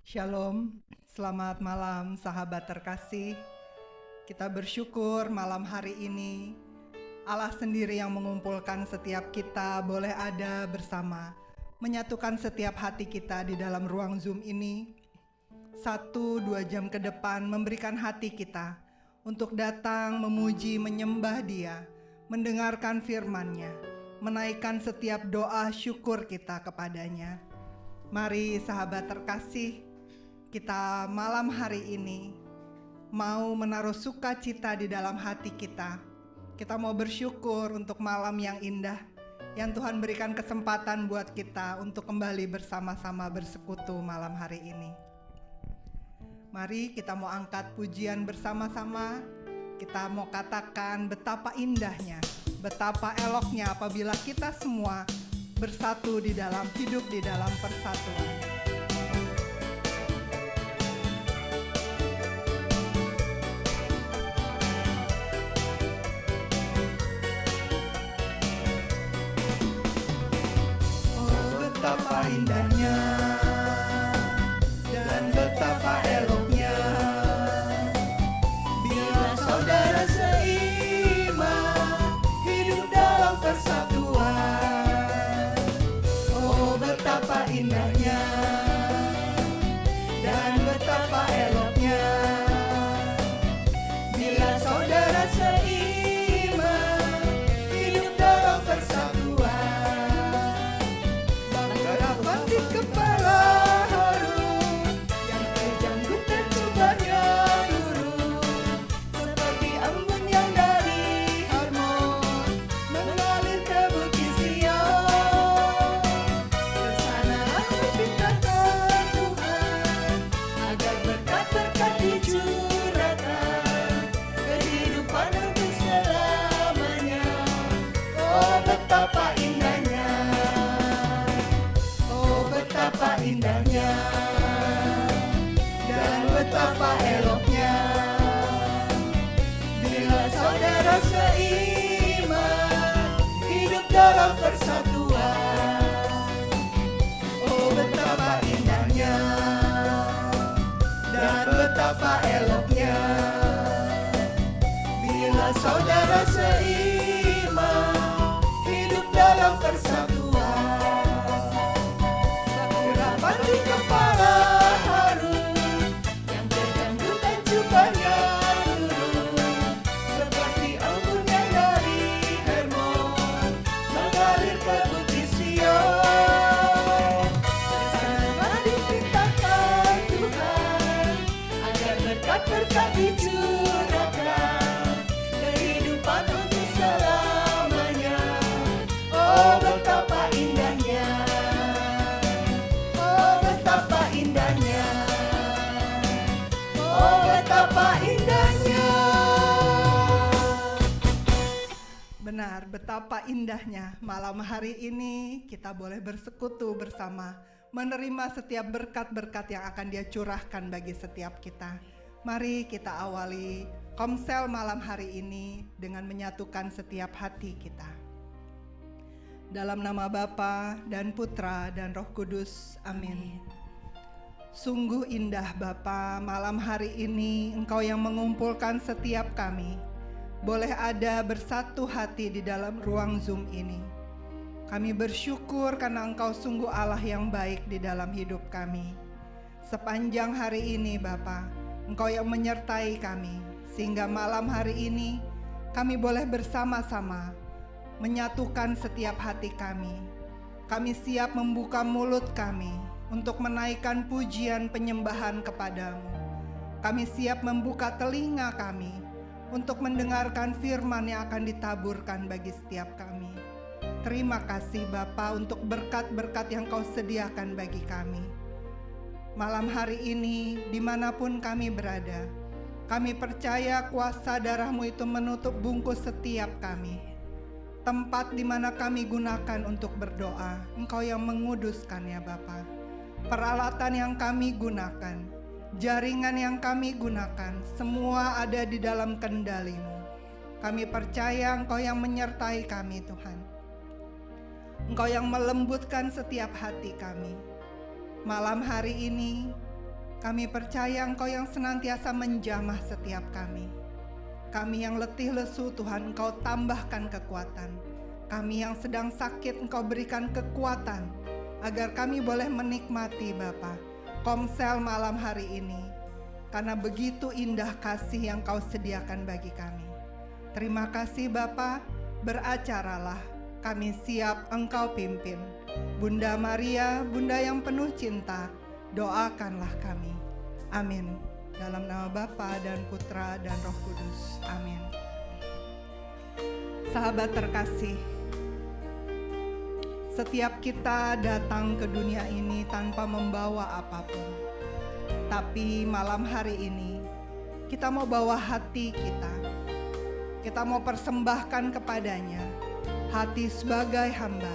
Shalom, selamat malam sahabat terkasih. Kita bersyukur malam hari ini Allah sendiri yang mengumpulkan setiap kita boleh ada bersama, menyatukan setiap hati kita di dalam ruang Zoom ini. 1-2 jam ke depan memberikan hati kita untuk datang memuji menyembah Dia, mendengarkan firman-Nya, menaikkan setiap doa syukur kita kepadanya. Mari sahabat terkasih, kita malam hari ini mau menaruh sukacita di dalam hati kita. Kita mau bersyukur untuk malam yang indah yang Tuhan berikan kesempatan buat kita untuk kembali bersama-sama bersekutu malam hari ini. Mari kita mau angkat pujian bersama-sama. Kita mau katakan betapa indahnya, betapa eloknya apabila kita semua bersatu di dalam hidup di dalam persatuan. Betapa indahnya dan betapa eloknya bila saudara seiman hidup dalam persatuan. Oh, betapa indahnya dan betapa eloknya bila saudara seiman hidup dalam persatuan. Di kepala harum yang terjanggut dan cobanya turun seperti embun yang dari Hermon mengalir ke bukit Sion. Bersana aku pintakan Tuhan agar berkat-berkat dicurahkan kehidupan untuk selamanya. Oh, betapa indahnya, betapa indahnya dan betapa eloknya bila saudara seiman hidup dalam persatuan. Oh, betapa indahnya dan betapa eloknya bila saudara seiman hidup dalam persatuan. Di kepala harum yang terjanggut dan cobanya turun seperti embun yang dari Hermon mengalir ke bukit Sion. Bersama dipintakan Tuhan agar berkat-berkat dicurahkan kehidupan untuk selamanya. Oh, betapa indahnya, betapa indahnya, oh betapa indahnya. Benar, betapa indahnya malam hari ini kita boleh bersekutu bersama, menerima setiap berkat-berkat yang akan Dia curahkan bagi setiap kita. Mari kita awali komsel malam hari ini dengan menyatukan setiap hati kita. Dalam nama Bapa dan Putra dan Roh Kudus, amin. Sungguh indah Bapa, malam hari ini Engkau yang mengumpulkan setiap kami boleh ada bersatu hati di dalam ruang Zoom ini. Kami bersyukur karena Engkau sungguh Allah yang baik di dalam hidup kami. Sepanjang hari ini Bapa, Engkau yang menyertai kami, sehingga malam hari ini kami boleh bersama-sama menyatukan setiap hati kami. Kami siap membuka mulut kami untuk menaikkan pujian penyembahan kepadamu. Kami siap membuka telinga kami untuk mendengarkan firman yang akan ditaburkan bagi setiap kami. Terima kasih Bapa untuk berkat-berkat yang Kau sediakan bagi kami. Malam hari ini dimanapun kami berada, kami percaya kuasa darah-Mu itu menutup bungkus setiap kami. Tempat di mana kami gunakan untuk berdoa, Engkau yang menguduskan ya Bapa. Peralatan yang kami gunakan, jaringan yang kami gunakan, semua ada di dalam kendali-Mu. Kami percaya Engkau yang menyertai kami Tuhan. Engkau yang melembutkan setiap hati kami. Malam hari ini Kami percaya Engkau yang senantiasa menjamah setiap kami. Kami yang letih lesu, Tuhan, Engkau tambahkan kekuatan. Kami yang sedang sakit, Engkau berikan kekuatan, agar kami boleh menikmati Bapa Komsel malam hari ini. Karena begitu indah kasih yang Kau sediakan bagi kami. Terima kasih Bapa, beracaralah, kami siap Engkau pimpin. Bunda Maria, Bunda yang penuh cinta, doakanlah kami. Amin. Dalam nama Bapa dan Putra dan Roh Kudus. Amin. Sahabat terkasih, setiap kita datang ke dunia ini tanpa membawa apapun. Tapi malam hari ini, kita mau bawa hati kita. Kita mau persembahkan kepadanya hati sebagai hamba,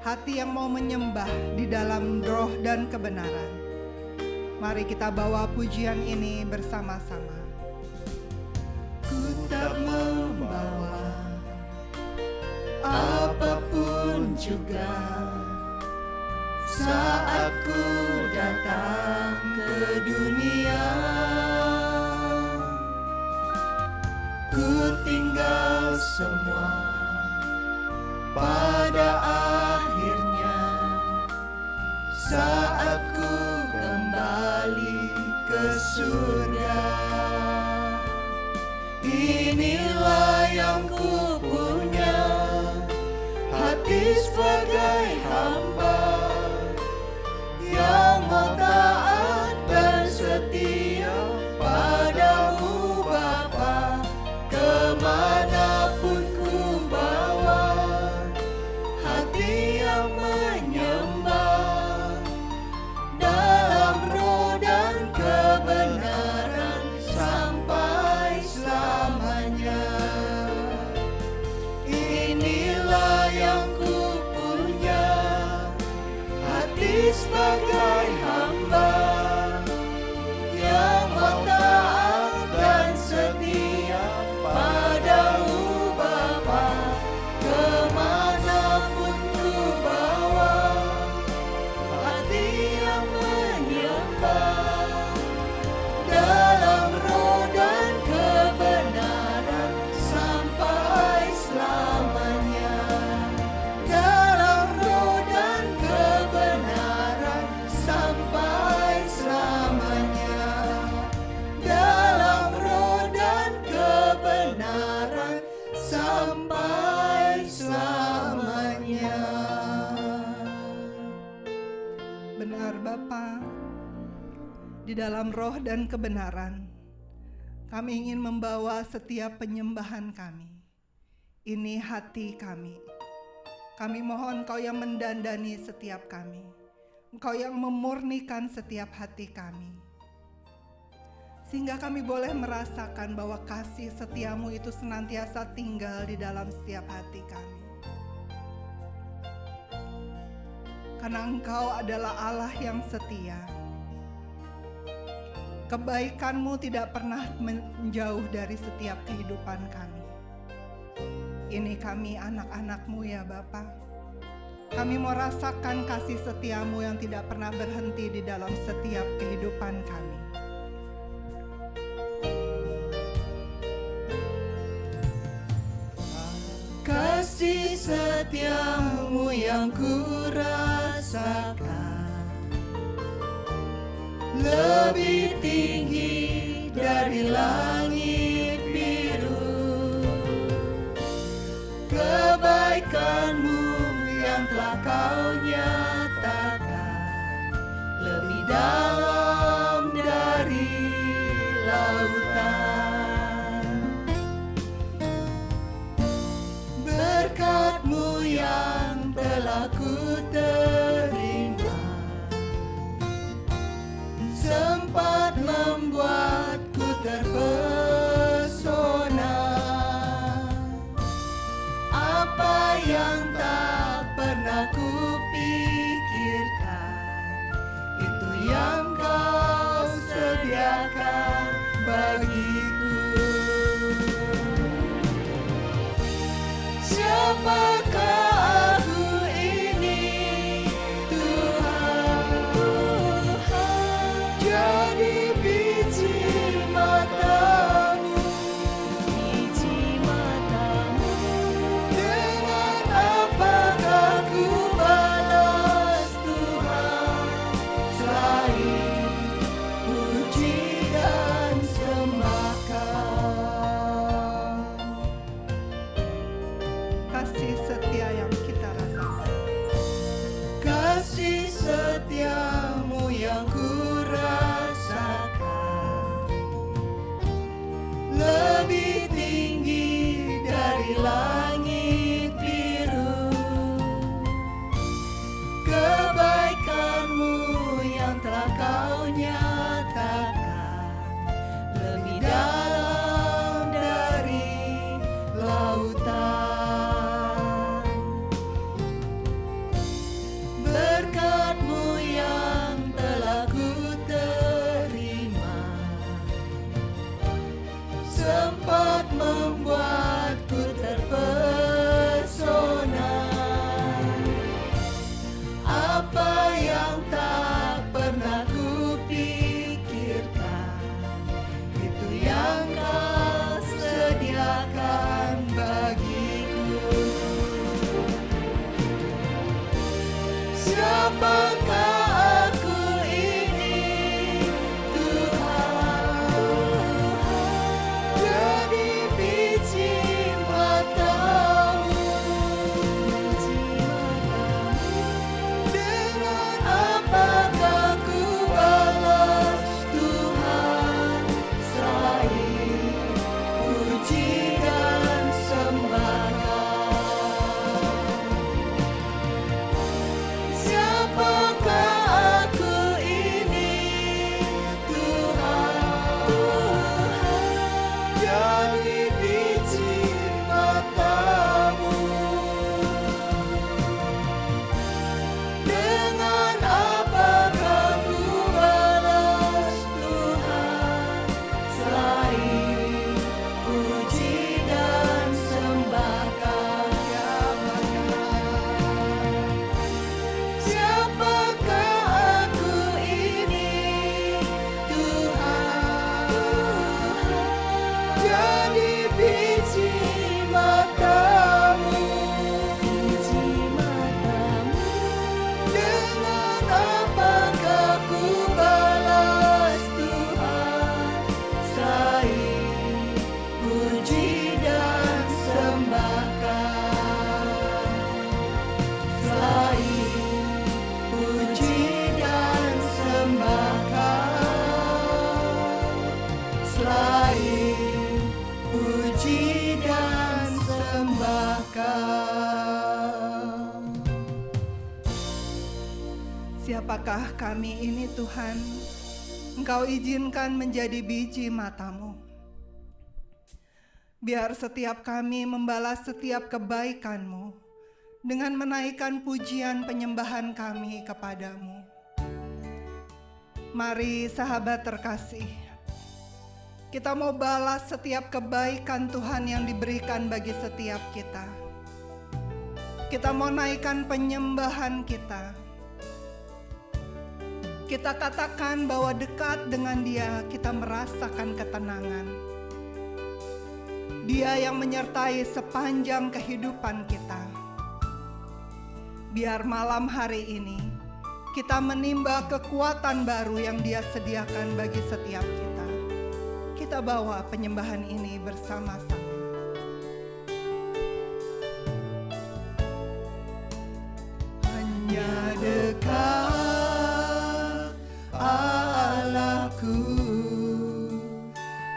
hati yang mau menyembah di dalam roh dan kebenaran. Mari kita bawa pujian ini bersama-sama. Ku tak membawa apapun juga saat ku datang ke dunia. Ku tinggal semua pada akhirnya saat ku kembali ke surga. Inilah yang ku punya, hati sebagai hamba yang mau taat dan setia padamu Bapa. Kemanapun ku bawa hati yang menyembah dalam roh dan kebenaran sampai selamanya. Inilah yang ku punya, hati sebagai hamba yang mau taat dan setia padamu Bapa. Kemanapun ku bawa hati yang menyembah dalam roh dan kebenaran sampai selamanya. Dalam roh dan kebenaran sampai selamanya. Dalam roh dan kebenaran sampai selamanya. Benar Bapa, di dalam roh dan kebenaran kami ingin membawa setiap penyembahan kami. Ini hati kami. Kami mohon Engkau yang mendandani setiap kami. Engkau yang memurnikan setiap hati kami. Sehingga kami boleh merasakan bahwa kasih setiamu itu senantiasa tinggal di dalam setiap hati kami. Karena Engkau adalah Allah yang setia. Kebaikanmu tidak pernah menjauh dari setiap kehidupan kami. Ini kami anak-anak-Mu ya Bapa. Kami mau rasakan kasih setiamu yang tidak pernah berhenti di dalam setiap kehidupan kami. Kasih setiamu yang ku rasakan lebih tinggi dari langit biru. Kebaikanmu yang telah kau nyatakan lebih dalam dari lautan. Berkat-Mu yang telah ku terima sempat membuatku terpesona. Apa yang tak pernah kupikirkan setiamu yang kurasakan, lebih tinggi dari langit biru. Kebaikanmu yang telah kau nyatakan, lebih dalam dari lautan. Berkat-Mu yang telah ku terima, sempat membuatku terpesona. Apa yang tak pernah ku pikirkan, itu yang kau sediakan bagiku. Siapakah aku ini, Tuhan? Jadi biji mata-Mu. Dengan apakah ku balas, Tuhan, selain puji dan sembahkan? Siapakah aku ini, Tuhan? Jadi biji mata-Mu. Dengan apakah ku balas, Tuhan, selain puji dan sembahkan? Siapakah aku ini, Tuhan? Jadi biji mata-Mu. Dengan apakah ku balas, Tuhan, selain puji dan sembahkan? Selain puji dan sembahkan, selain puji dan sembahkan. Siapakah kami ini Tuhan? Engkau izinkan menjadi biji mata-Mu. Biar setiap kami membalas setiap kebaikan-Mu dengan menaikkan pujian penyembahan kami kepadamu. Mari sahabat terkasih, kita mau balas setiap kebaikan Tuhan yang diberikan bagi setiap kita. Kita mau naikkan penyembahan kita. Kita katakan bahwa dekat dengan Dia kita merasakan ketenangan. Dia yang menyertai sepanjang kehidupan kita. Biar malam hari ini kita menimba kekuatan baru yang Dia sediakan bagi setiap kita. Kita bawa penyembahan ini bersama-sama. Hanya dekat Allahku,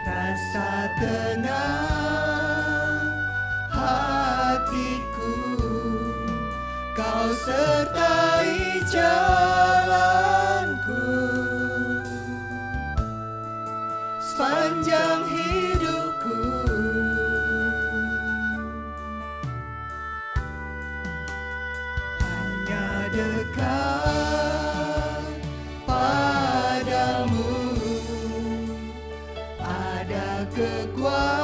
rasa tenang hatiku. Kau sertai jalanku sepanjang hidupku. Hanya dekat padamu ada kekuatan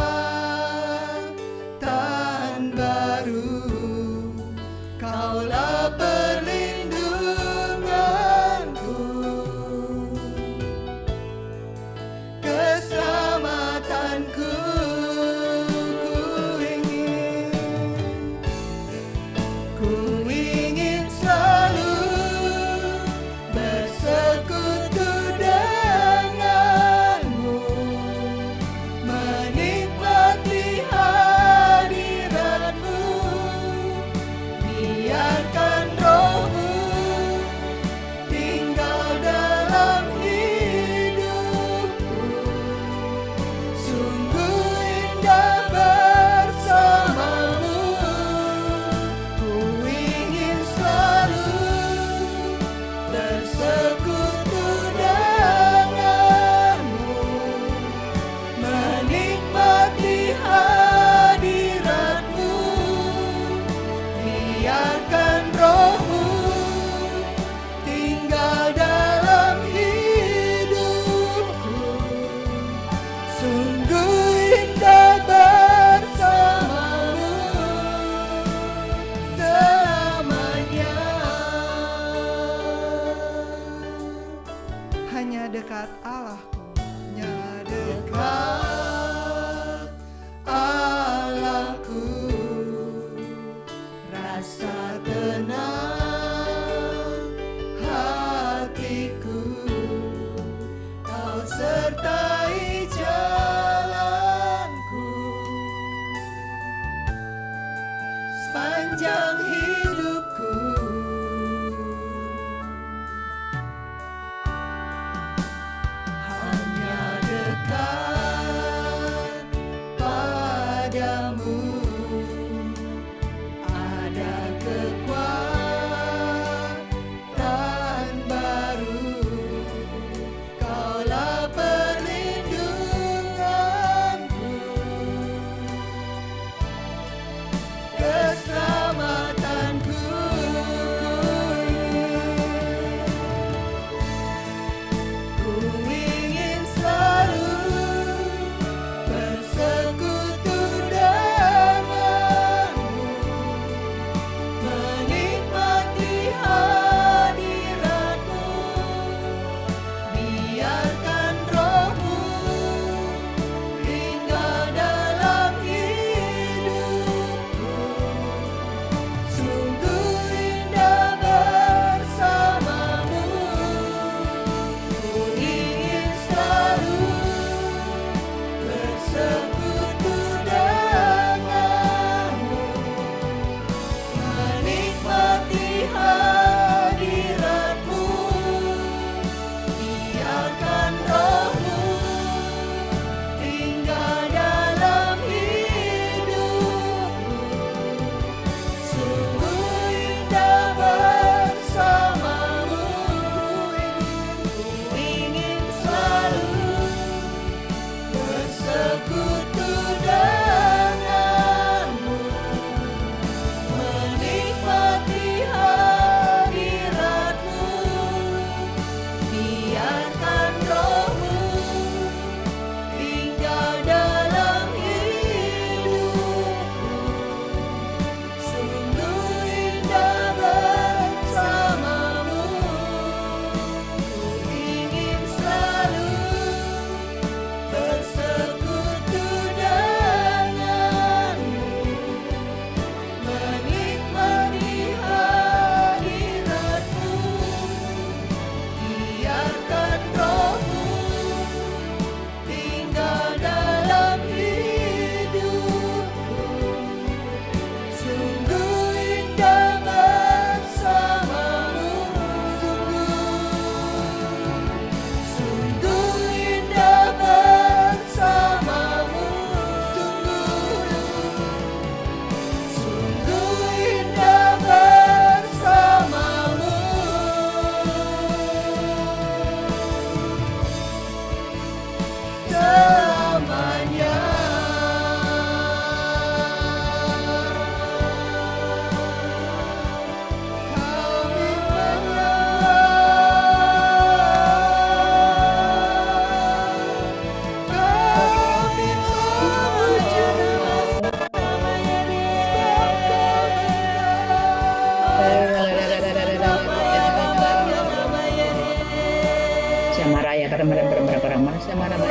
dekat Allahku, nya dekat Allahku, rasa tenang hatiku, Kau sertai jalanku sepanjang hidupku. Hanya dekat padamu ada kekuatan baru, Kaulah perlindunganku, keselamatanku. Ku ingin selalu bersekutu denganmu, menikmati hadiratmu, biarkan rohmu tinggal dalam hidupku. Sungguh indah bersamamu, ku ingin selalu bersekutu denganmu, menikmati hadiratmu, biarkan rohmu tinggal dalam hidupku. Sungguh indah bersamamu, ku ingin selalu bersekutu denganmu, menikmati hadiratmu, biarkan rohmu tinggal dalam hidupku. Sungguh indah bersamamu, ku ingin selalu bersekutu denganmu, menikmati hadiratmu, biarkan rohmu tinggal dalam hidupku. Sungguh indah bersamamu, sungguh indah bersamamu, sungguh indah bersamamu. Selamanya. Kami menyembah, kami memuji Samaraya kadang-kadang Samaraya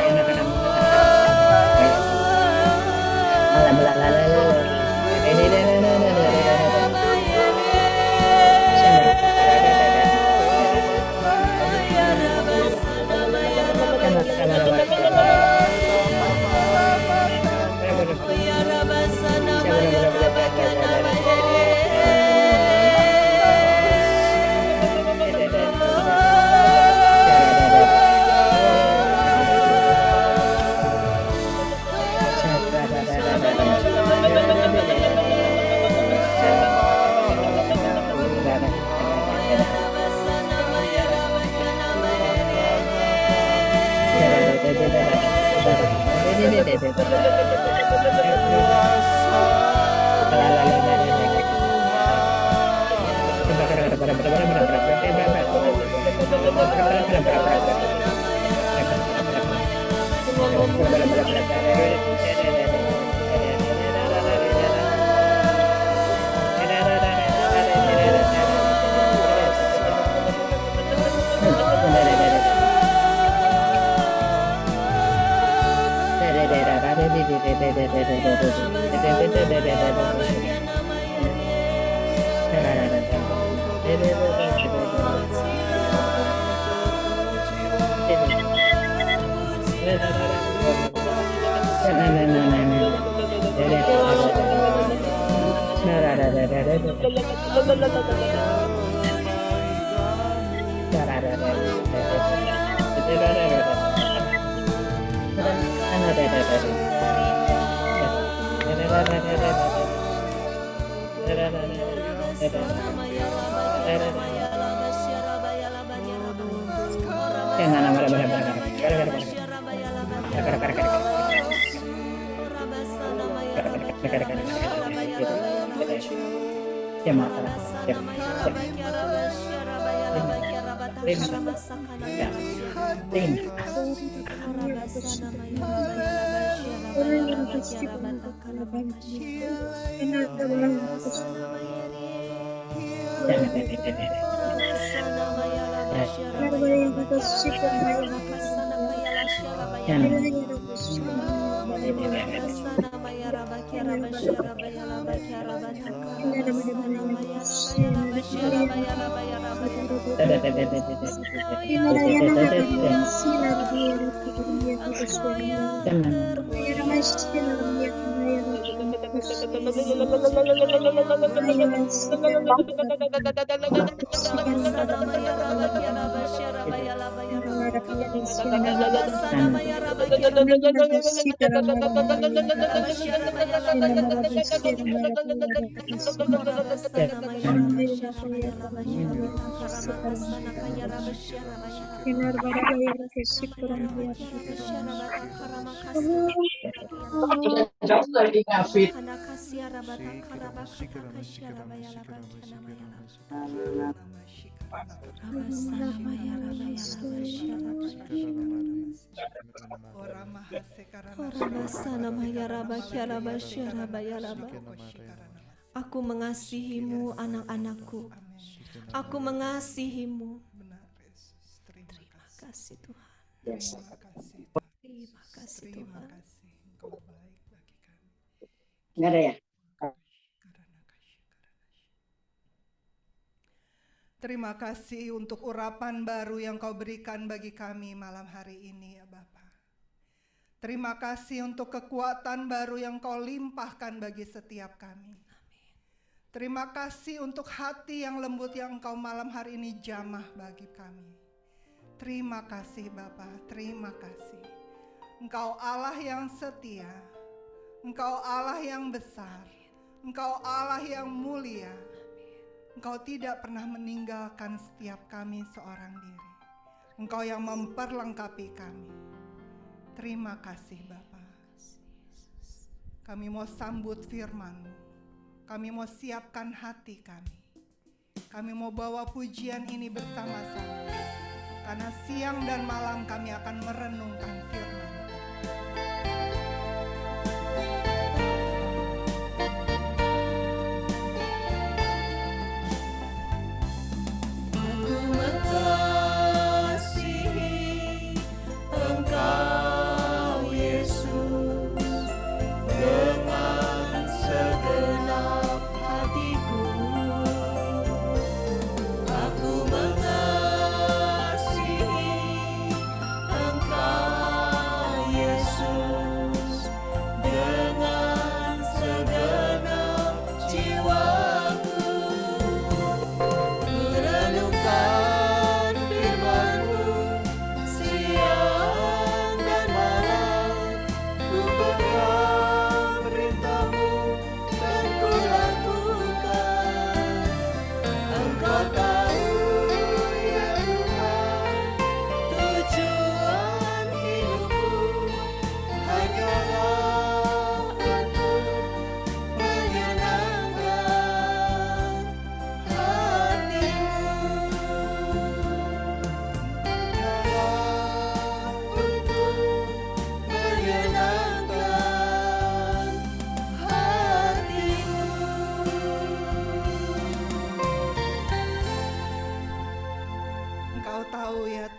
Aku mengasihimu, anak-anakku. Aku mengasihimu. Terima kasih Tuhan. Terima kasih Tuhan. Engkau baik bagi kami. Nggak ada ya? Terima kasih untuk urapan baru yang kau berikan bagi kami malam hari ini ya Bapa. Terima kasih untuk kekuatan baru yang kau limpahkan bagi setiap kami. Terima kasih untuk hati yang lembut yang engkau malam hari ini jamah bagi kami. Terima kasih Bapa, terima kasih. Engkau Allah yang setia, Engkau Allah yang besar, Engkau Allah yang mulia. Engkau tidak pernah meninggalkan setiap kami seorang diri. Engkau yang memperlengkapi kami. Terima kasih Bapa. Kami mau sambut firman-Mu. Kami mau siapkan hati kami. Kami mau bawa pujian ini bersama-sama. Karena siang dan malam kami akan merenungkan firman-Mu.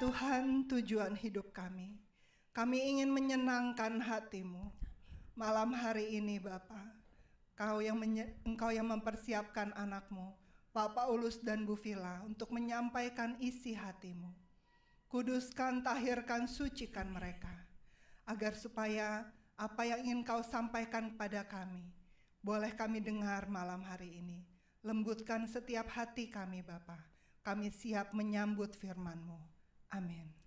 Tuhan, tujuan hidup kami. Kami ingin menyenangkan hati-Mu. Malam hari ini Bapa, Engkau yang mempersiapkan anakmu, Pak Paulus dan Bu Vila, untuk menyampaikan isi hatimu. Kuduskan, tahirkan, sucikan mereka, agar supaya apa yang ingin Kau sampaikan kepada kami, boleh kami dengar malam hari ini. Lembutkan setiap hati kami Bapa. Kami siap menyambut firman-Mu. Amin.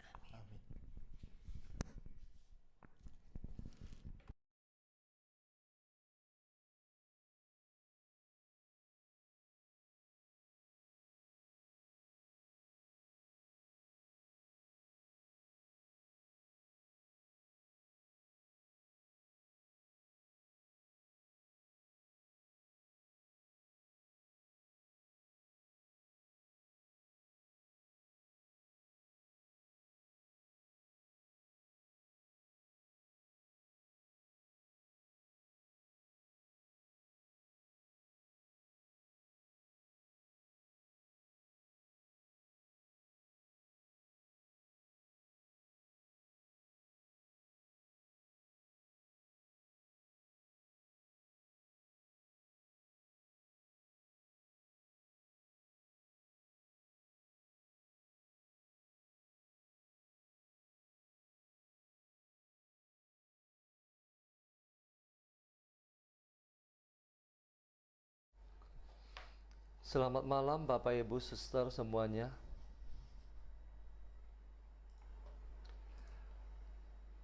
Selamat malam Bapak Ibu Suster semuanya.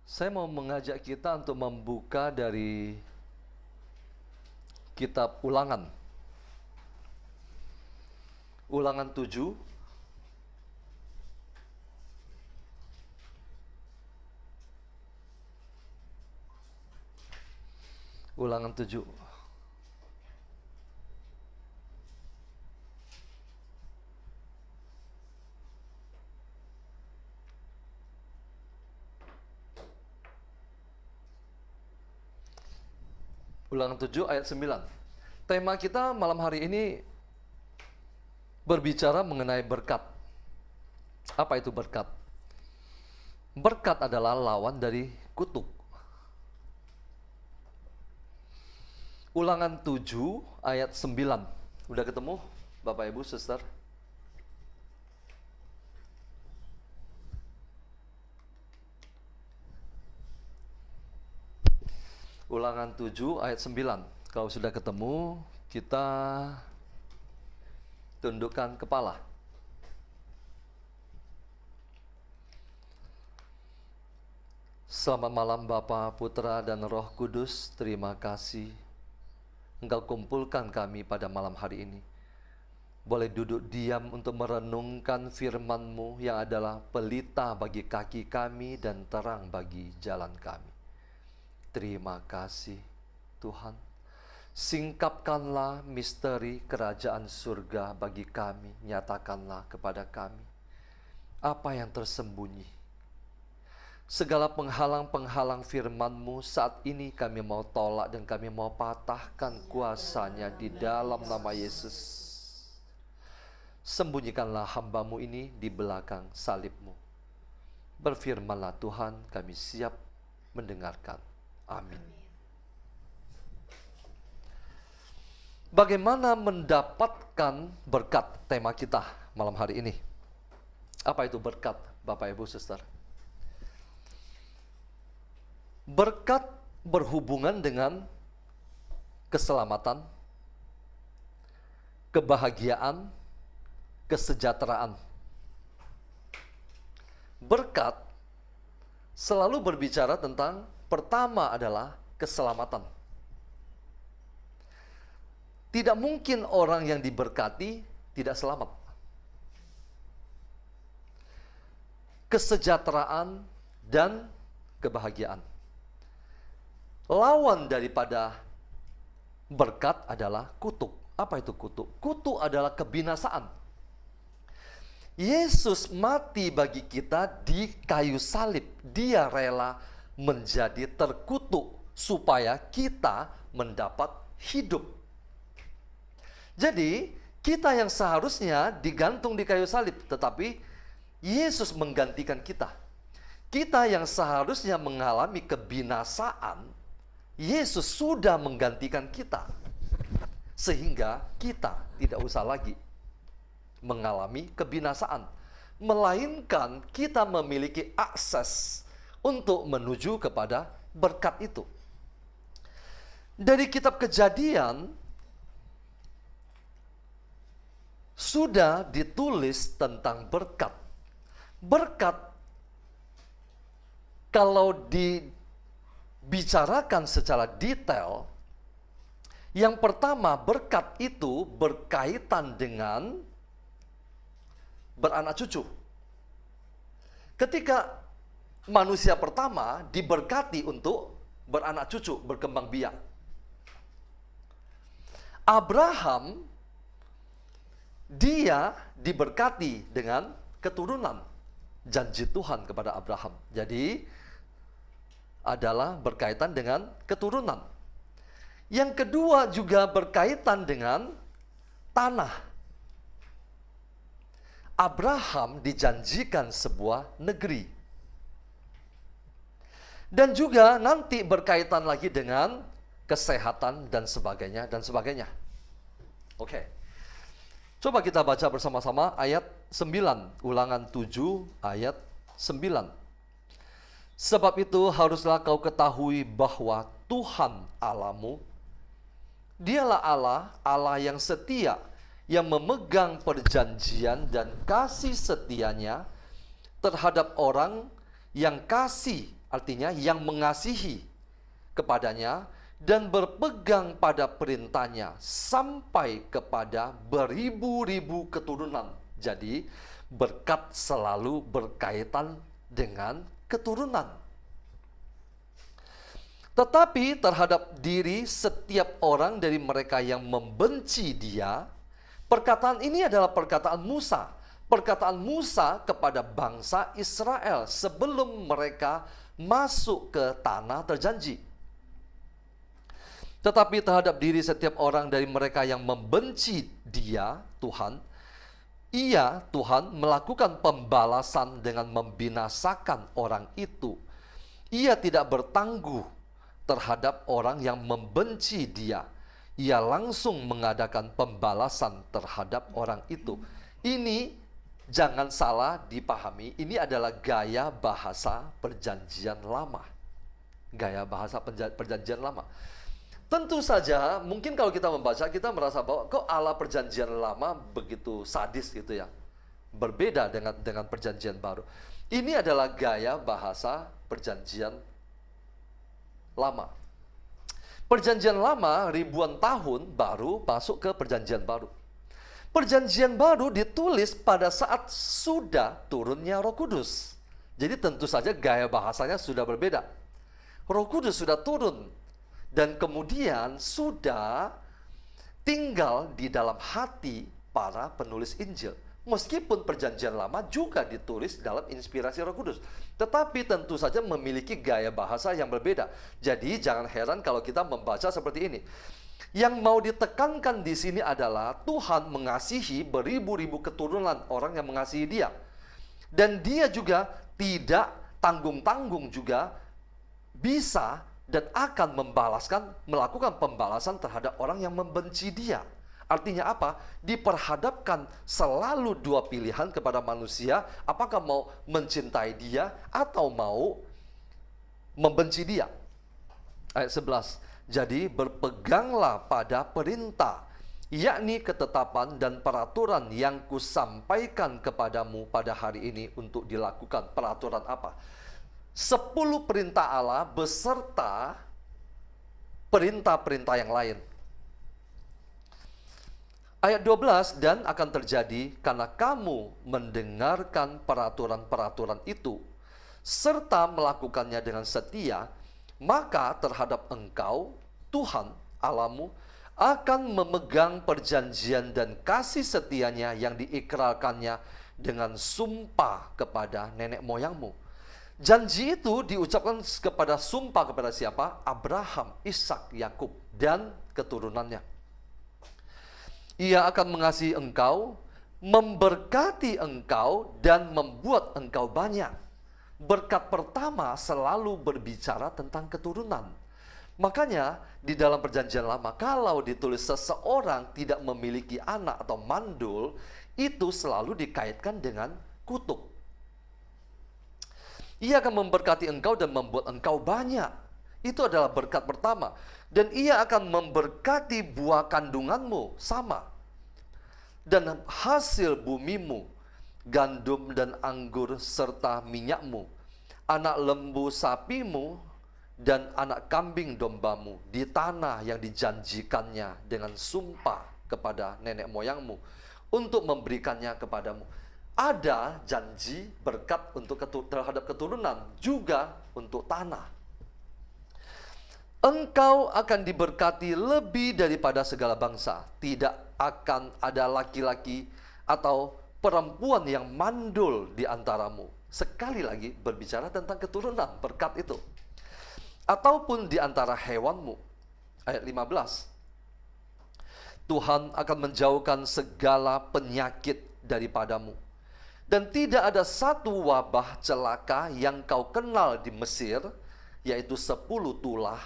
Saya mau mengajak kita untuk membuka dari kitab Ulangan. Ulangan 7. Ulangan 7. Ulangan 7 ayat 9. Tema kita malam hari ini berbicara mengenai berkat. Apa itu berkat? Berkat adalah lawan dari kutuk. Ulangan 7 ayat 9. Udah ketemu Bapak Ibu Suster? Ulangan 7 ayat 9. Kalau sudah ketemu, kita tundukkan kepala. Selamat malam Bapa, Putra, dan Roh Kudus. Terima kasih Engkau kumpulkan kami pada malam hari ini. Boleh duduk diam untuk merenungkan firman-Mu yang adalah pelita bagi kaki kami dan terang bagi jalan kami. Terima kasih Tuhan. Singkapkanlah misteri kerajaan surga bagi kami. Nyatakanlah kepada kami apa yang tersembunyi. Segala penghalang-penghalang firman-Mu saat ini kami mau tolak dan kami mau patahkan kuasanya di dalam nama Yesus. Sembunyikanlah hamba-Mu ini di belakang salib-Mu. Berfirmanlah Tuhan, kami siap mendengarkan. Amin. Bagaimana mendapatkan berkat, tema kita malam hari ini? Apa itu berkat, Bapak Ibu Suster? Berkat berhubungan dengan keselamatan, kebahagiaan, kesejahteraan. Berkat selalu berbicara tentang pertama adalah keselamatan. Tidak mungkin orang yang diberkati tidak selamat. Kesejahteraan dan kebahagiaan. Lawan daripada berkat adalah kutuk. Apa itu kutuk? Kutuk adalah kebinasaan. Yesus mati bagi kita di kayu salib. Dia rela menjadi terkutuk supaya kita mendapat hidup. Jadi, kita yang seharusnya digantung di kayu salib, tetapi Yesus menggantikan kita. Kita yang seharusnya mengalami kebinasaan, Yesus sudah menggantikan kita, sehingga kita tidak usah lagi mengalami kebinasaan, melainkan kita memiliki akses untuk menuju kepada berkat itu. Dari kitab Kejadian sudah ditulis tentang berkat. Berkat kalau dibicarakan secara detail, yang pertama, berkat itu berkaitan dengan beranak cucu. Ketika manusia pertama diberkati untuk beranak cucu, berkembang biak. Abraham, dia diberkati dengan keturunan. Janji Tuhan kepada Abraham. Jadi, adalah berkaitan dengan keturunan. Yang kedua juga berkaitan dengan tanah. Abraham dijanjikan sebuah negeri. Dan juga nanti berkaitan lagi dengan kesehatan dan sebagainya dan sebagainya. Oke. Coba kita baca bersama-sama ayat 9, Ulangan 7 ayat 9. Sebab itu haruslah kau ketahui bahwa Tuhan Allahmu, Dialah Allah, Allah yang setia, yang memegang perjanjian dan kasih setianya terhadap orang yang kasih, artinya yang mengasihi kepadanya dan berpegang pada perintahnya sampai kepada beribu-ribu keturunan. Jadi berkat selalu berkaitan dengan keturunan. Tetapi terhadap diri setiap orang dari mereka yang membenci dia, perkataan ini adalah perkataan Musa. Perkataan Musa kepada bangsa Israel sebelum mereka masuk ke tanah terjanji. Tetapi terhadap diri setiap orang dari mereka yang membenci dia, Tuhan, Tuhan melakukan pembalasan dengan membinasakan orang itu. Ia tidak bertangguh terhadap orang yang membenci dia. Ia langsung mengadakan pembalasan terhadap orang itu. Ini jangan salah dipahami, ini adalah gaya bahasa perjanjian lama. Gaya bahasa perjanjian lama. Tentu saja, mungkin kalau kita membaca, kita merasa bahwa kok Allah perjanjian lama begitu sadis gitu ya. Berbeda dengan perjanjian baru. Ini adalah gaya bahasa perjanjian lama. Perjanjian lama ribuan tahun baru masuk ke perjanjian baru. Perjanjian baru ditulis pada saat sudah turunnya Roh Kudus. Jadi tentu saja gaya bahasanya sudah berbeda. Roh Kudus sudah turun. Dan kemudian sudah tinggal di dalam hati para penulis Injil. Meskipun perjanjian lama juga ditulis dalam inspirasi Roh Kudus. Tetapi tentu saja memiliki gaya bahasa yang berbeda. Jadi jangan heran kalau kita membaca seperti ini. Yang mau ditekankan di sini adalah Tuhan mengasihi beribu-ribu keturunan orang yang mengasihi dia. Dan dia juga tidak tanggung-tanggung juga bisa dan akan melakukan pembalasan terhadap orang yang membenci dia. Artinya apa? Diperhadapkan selalu dua pilihan kepada manusia, apakah mau mencintai dia atau mau membenci dia. Ayat 11, jadi berpeganglah pada perintah, yakni ketetapan dan peraturan yang kusampaikan kepadamu pada hari ini untuk dilakukan. Peraturan apa? 10 perintah Allah beserta perintah-perintah yang lain. Ayat 12, dan akan terjadi karena kamu mendengarkan peraturan-peraturan itu, serta melakukannya dengan setia, maka terhadap engkau, Tuhan Allahmu, akan memegang perjanjian dan kasih setianya yang diikrarkannya dengan sumpah kepada nenek moyangmu. Janji itu diucapkan kepada sumpah kepada siapa? Abraham, Ishak, Yakub, dan keturunannya. Ia akan mengasihi engkau, memberkati engkau, dan membuat engkau banyak. Berkat pertama selalu berbicara tentang keturunan. Makanya di dalam perjanjian lama, kalau ditulis seseorang tidak memiliki anak atau mandul, itu selalu dikaitkan dengan kutuk. Ia akan memberkati engkau dan membuat engkau banyak. Itu adalah berkat pertama. Dan ia akan memberkati buah kandunganmu, sama. Dan hasil bumimu, gandum dan anggur serta minyakmu, anak lembu sapimu, dan anak kambing dombamu di tanah yang dijanjikannya dengan sumpah kepada nenek moyangmu untuk memberikannya kepadamu. Ada janji berkat terhadap keturunan, juga untuk tanah. Engkau akan diberkati lebih daripada segala bangsa. Tidak akan ada laki-laki atau perempuan yang mandul di antaramu. Sekali lagi berbicara tentang keturunan, berkat itu. Ataupun di antara hewanmu. Ayat 15. Tuhan akan menjauhkan segala penyakit daripadamu. Dan tidak ada satu wabah celaka yang kau kenal di Mesir, yaitu 10 tulah.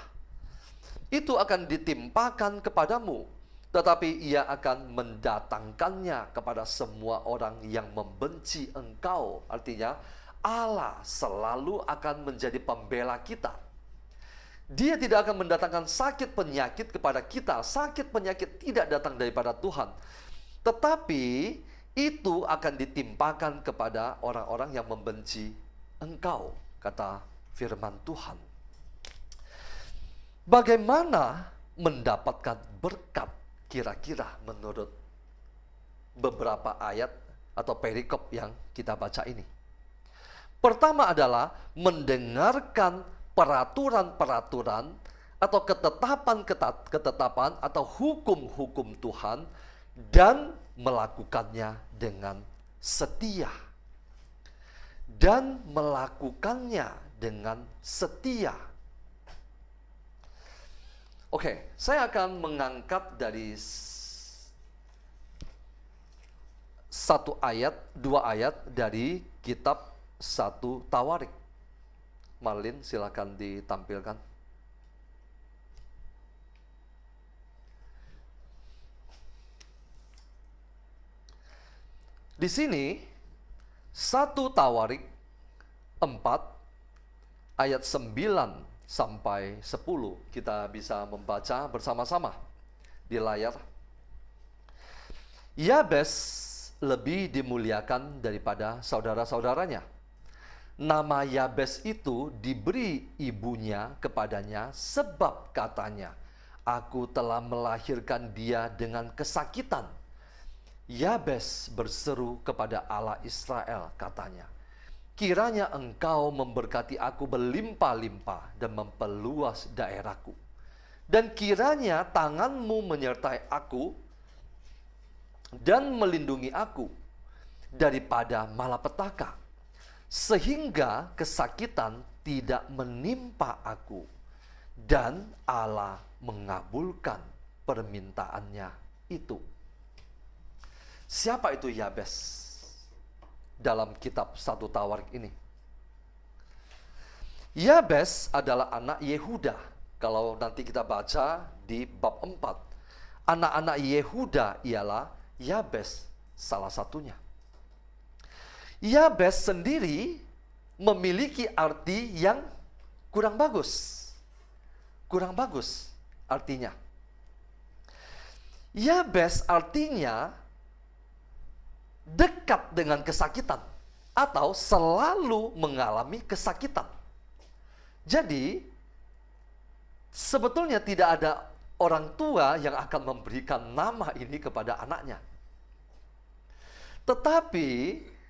Itu akan ditimpakan kepadamu, tetapi ia akan mendatangkannya kepada semua orang yang membenci engkau. Artinya Allah selalu akan menjadi pembela kita. Dia tidak akan mendatangkan sakit penyakit kepada kita. Sakit penyakit tidak datang daripada Tuhan, tetapi itu akan ditimpakan kepada orang-orang yang membenci engkau, kata firman Tuhan. Bagaimana mendapatkan berkat kira-kira menurut beberapa ayat atau perikop yang kita baca ini? Pertama adalah mendengarkan peraturan-peraturan atau ketetapan atau hukum-hukum Tuhan dan melakukannya dengan setia. Dan melakukannya dengan setia. Oke, saya akan mengangkat dari dua ayat dari kitab 1 Tawarik. Marlin, silakan ditampilkan. Di sini 1 Tawarik 4 ayat 9 sampai 10 kita bisa membaca bersama-sama di layar. Yabes lebih dimuliakan daripada saudara-saudaranya. Nama Yabes itu diberi ibunya kepadanya sebab katanya, aku telah melahirkan dia dengan kesakitan. Yabes berseru kepada Allah Israel, katanya, kiranya engkau memberkati aku berlimpah-limpah dan memperluas daerahku. Dan kiranya tanganmu menyertai aku dan melindungi aku daripada malapetaka, sehingga kesakitan tidak menimpa aku. Dan Allah mengabulkan permintaannya itu. Siapa itu Yabes dalam kitab 1 Tawarik ini? Yabes adalah anak Yehuda. Kalau nanti kita baca di bab 4, anak-anak Yehuda ialah Yabes salah satunya. Yabes sendiri memiliki arti yang kurang bagus. Kurang bagus artinya. Yabes artinya dekat dengan kesakitan atau selalu mengalami kesakitan. Jadi sebetulnya tidak ada orang tua yang akan memberikan nama ini kepada anaknya. Tetapi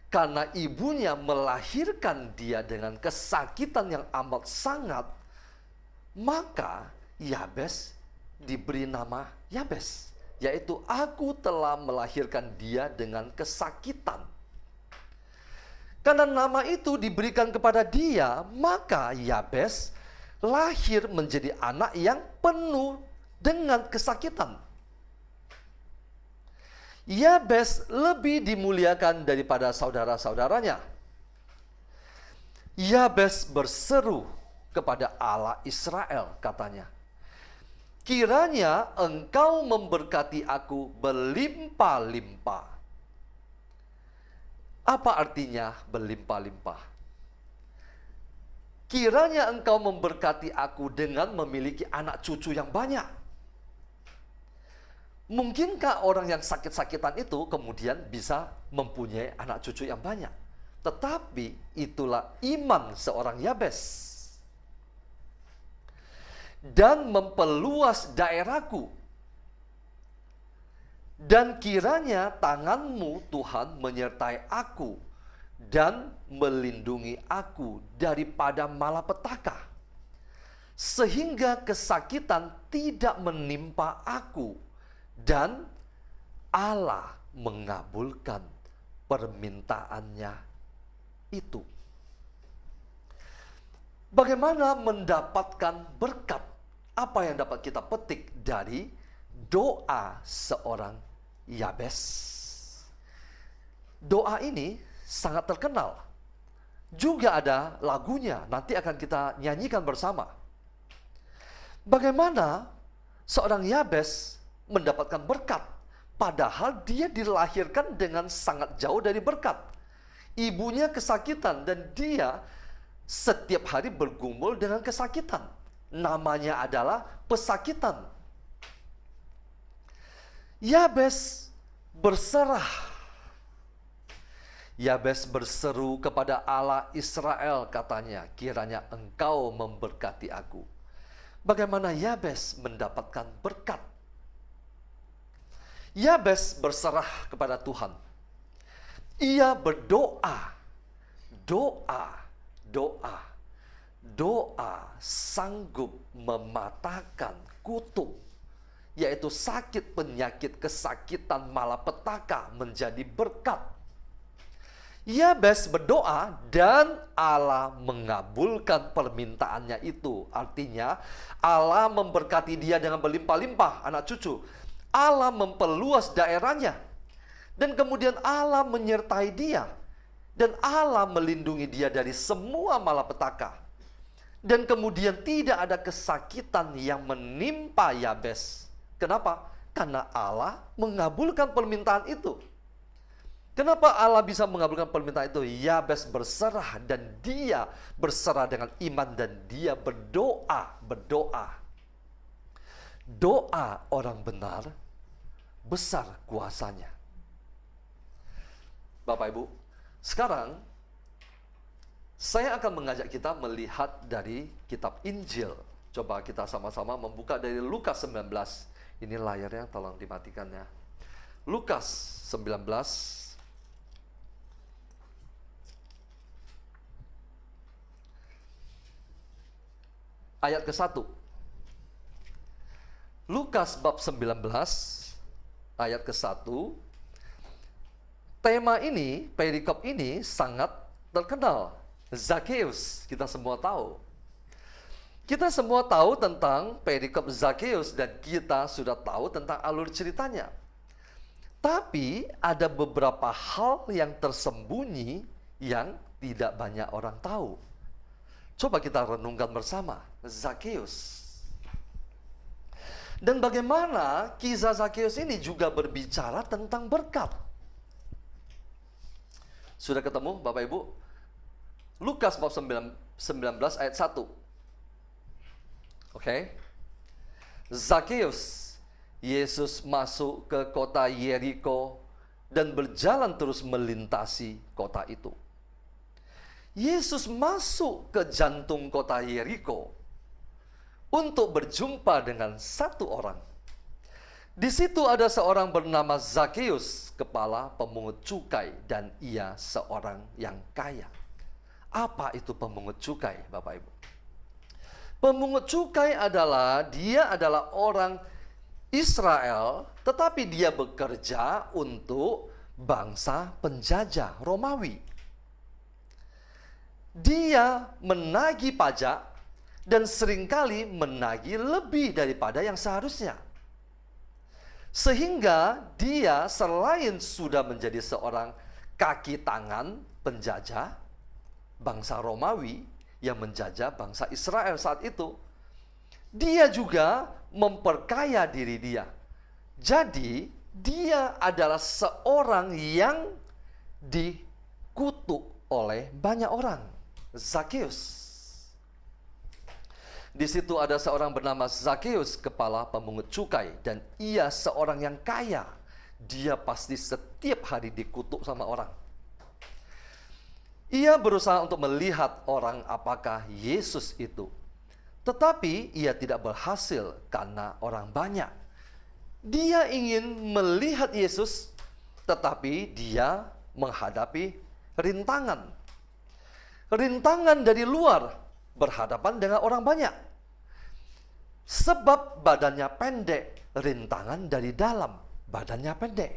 karena ibunya melahirkan dia dengan kesakitan yang amat sangat, maka Yabes diberi nama Yabes, yaitu aku telah melahirkan dia dengan kesakitan. Karena nama itu diberikan kepada dia, maka Yabes lahir menjadi anak yang penuh dengan kesakitan. Yabes lebih dimuliakan daripada saudara-saudaranya. Yabes berseru kepada Allah Israel, katanya, kiranya Engkau memberkati aku berlimpah-limpah. Apa artinya berlimpah-limpah? Kiranya Engkau memberkati aku dengan memiliki anak cucu yang banyak. Mungkinkah orang yang sakit-sakitan itu kemudian bisa mempunyai anak cucu yang banyak? Tetapi itulah iman seorang Yabes. Dan memperluas daerahku. Dan kiranya tanganmu Tuhan menyertai aku dan melindungi aku daripada malapetaka, sehingga kesakitan tidak menimpa aku, dan Allah mengabulkan permintaannya itu. Bagaimana mendapatkan berkat? Apa yang dapat kita petik dari doa seorang Yabes? Doa ini sangat terkenal. Juga ada lagunya, nanti akan kita nyanyikan bersama. Bagaimana seorang Yabes mendapatkan berkat, padahal dia dilahirkan dengan sangat jauh dari berkat. Ibunya kesakitan dan dia setiap hari bergumul dengan kesakitan. Namanya adalah pesakitan. Yabes berserah. Yabes berseru kepada Allah Israel, katanya, kiranya Engkau memberkati aku. Bagaimana Yabes mendapatkan berkat? Yabes berserah kepada Tuhan. Ia berdoa, doa sanggup mematahkan kutuk, yaitu sakit, penyakit, kesakitan, malapetaka menjadi berkat. Yabes berdoa dan Allah mengabulkan permintaannya itu. Artinya Allah memberkati dia dengan berlimpah-limpah anak cucu. Allah memperluas daerahnya. Dan kemudian Allah menyertai dia. Dan Allah melindungi dia dari semua malapetaka. Dan kemudian tidak ada kesakitan yang menimpa Yabes. Kenapa? Karena Allah mengabulkan permintaan itu. Kenapa Allah bisa mengabulkan permintaan itu? Yabes berserah dan dia berserah dengan iman dan dia berdoa. Doa orang benar besar kuasanya. Bapak Ibu, sekarang saya akan mengajak kita melihat dari kitab Injil. Coba kita sama-sama membuka dari Lukas 19. Ini layarnya tolong dimatikan ya. Lukas 19 ayat ke-1. Lukas bab 19 ayat ke-1. Tema ini, perikop ini sangat terkenal. Zakheus, kita semua tahu. Kita semua tahu tentang perikop Zakheus dan kita sudah tahu tentang alur ceritanya. Tapi ada beberapa hal yang tersembunyi yang tidak banyak orang tahu. Coba kita renungkan bersama Zakheus. Dan bagaimana kisah Zakheus ini juga berbicara tentang berkat. Sudah ketemu Bapak Ibu? Lukas bab 19 ayat 1. Oke. Zakheus, Yesus masuk ke kota Yeriko dan berjalan terus melintasi kota itu. Yesus masuk ke jantung kota Yeriko untuk berjumpa dengan satu orang. Di situ ada seorang bernama Zakheus, kepala pemungut cukai, dan ia seorang yang kaya. Apa itu pemungut cukai, Bapak Ibu? Pemungut cukai adalah orang Israel, tetapi dia bekerja untuk bangsa penjajah Romawi. Dia menagih pajak dan seringkali menagih lebih daripada yang seharusnya. Sehingga dia selain sudah menjadi seorang kaki tangan penjajah bangsa Romawi yang menjajah bangsa Israel saat itu, dia juga memperkaya diri dia. Jadi, dia adalah seorang yang dikutuk oleh banyak orang. Zakeus. Di situ ada seorang bernama Zakeus, kepala pemungut cukai, dan ia seorang yang kaya. Dia pasti setiap hari dikutuk sama orang. Ia berusaha untuk melihat orang apakah Yesus itu. Tetapi ia tidak berhasil karena orang banyak. Dia ingin melihat Yesus, tetapi dia menghadapi rintangan. Rintangan dari luar berhadapan dengan orang banyak. Sebab badannya pendek, rintangan dari dalam, badannya pendek.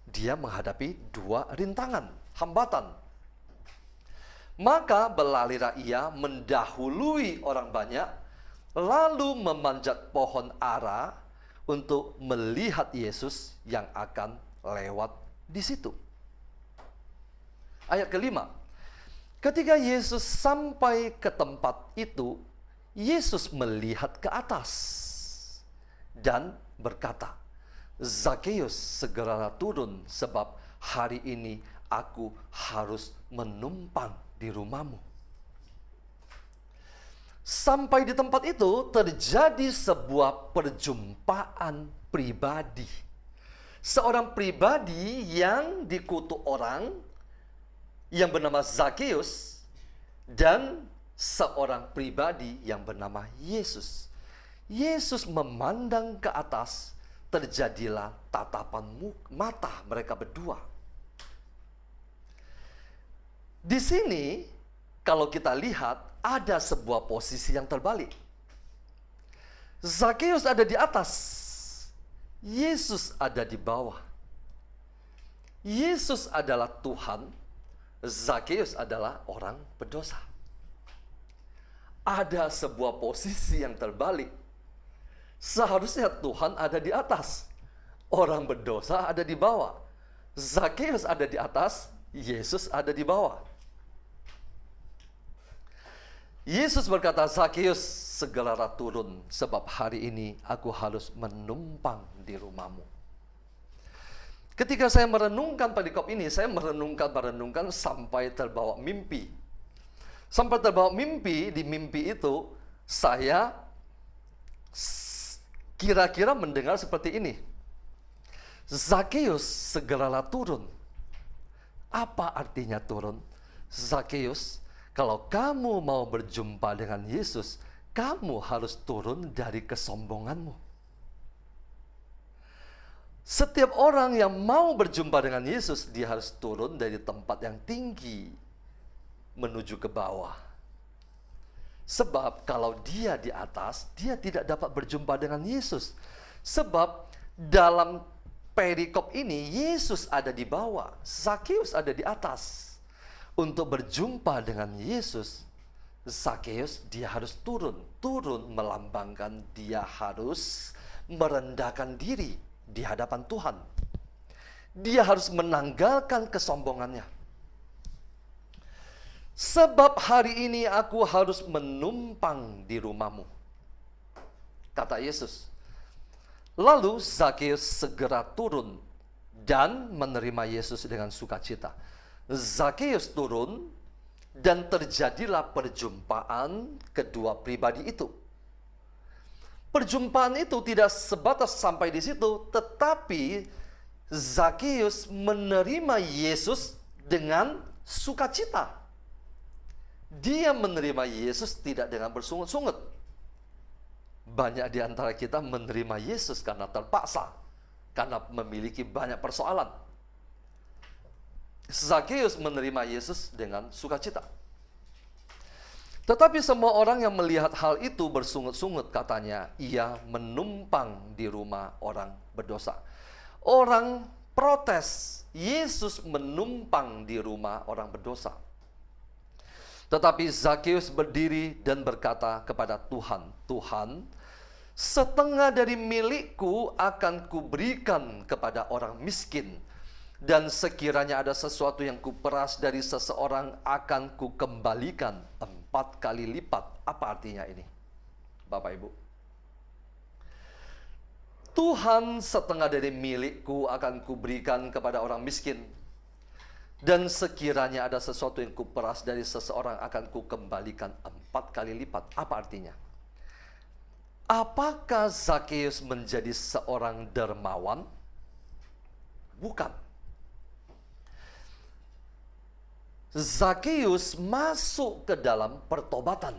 Dia menghadapi dua rintangan, hambatan. Maka berlarilah ia mendahului orang banyak, lalu memanjat pohon ara untuk melihat Yesus yang akan lewat di situ. Ayat kelima. Ketika Yesus sampai ke tempat itu, Yesus melihat ke atas dan berkata, "Zakeus, segeralah turun, sebab hari ini aku harus menumpang di rumahmu." Sampai di tempat itu terjadi sebuah perjumpaan pribadi. Seorang pribadi yang dikutuk orang yang bernama Zakeus dan seorang pribadi yang bernama Yesus. Yesus memandang ke atas, terjadilah tatapan mata mereka berdua. Di sini, kalau kita lihat, ada sebuah posisi yang terbalik. Zakeus ada di atas, Yesus ada di bawah. Yesus adalah Tuhan, Zakeus adalah orang berdosa. Ada sebuah posisi yang terbalik. Seharusnya Tuhan ada di atas, orang berdosa ada di bawah. Zakeus ada di atas, Yesus ada di bawah. Yesus berkata, "Zakeus, segeralah turun, sebab hari ini aku harus menumpang di rumahmu." Ketika saya merenungkan perikop ini, saya merenungkan sampai terbawa mimpi. Sampai terbawa mimpi, di mimpi itu saya kira-kira mendengar seperti ini. "Zakeus, segeralah turun." Apa artinya turun? Zakeus, kalau kamu mau berjumpa dengan Yesus, kamu harus turun dari kesombonganmu. Setiap orang yang mau berjumpa dengan Yesus, dia harus turun dari tempat yang tinggi menuju ke bawah. Sebab kalau dia di atas, dia tidak dapat berjumpa dengan Yesus. Sebab dalam perikop ini, Yesus ada di bawah, Zakeus ada di atas. Untuk berjumpa dengan Yesus, Zakeus dia harus turun. Turun melambangkan dia harus merendahkan diri di hadapan Tuhan. Dia harus menanggalkan kesombongannya. "Sebab hari ini aku harus menumpang di rumahmu," kata Yesus. Lalu Zakeus segera turun dan menerima Yesus dengan sukacita. Zakeus turun dan terjadilah perjumpaan kedua pribadi itu. Perjumpaan itu tidak sebatas sampai di situ, tetapi Zakeus menerima Yesus dengan sukacita. Dia menerima Yesus tidak dengan bersungut-sungut. Banyak di antara kita menerima Yesus karena terpaksa, karena memiliki banyak persoalan. Zakeus menerima Yesus dengan sukacita. Tetapi semua orang yang melihat hal itu bersungut-sungut, katanya, ia menumpang di rumah orang berdosa. Orang protes, Yesus menumpang di rumah orang berdosa. Tetapi Zakeus berdiri dan berkata kepada Tuhan, "Tuhan, setengah dari milikku akan kuberikan kepada orang miskin. Dan sekiranya ada sesuatu yang kuperas dari seseorang, akan kukembalikan 4 kali lipat." Apa artinya ini? Bapak Ibu. Tuhan, setengah dari milikku akan kuberikan kepada orang miskin. Dan sekiranya ada sesuatu yang kuperas dari seseorang akan kukembalikan 4 kali lipat. Apa artinya? Apakah Zakeus menjadi seorang dermawan? Bukan. Zakeus masuk ke dalam pertobatan.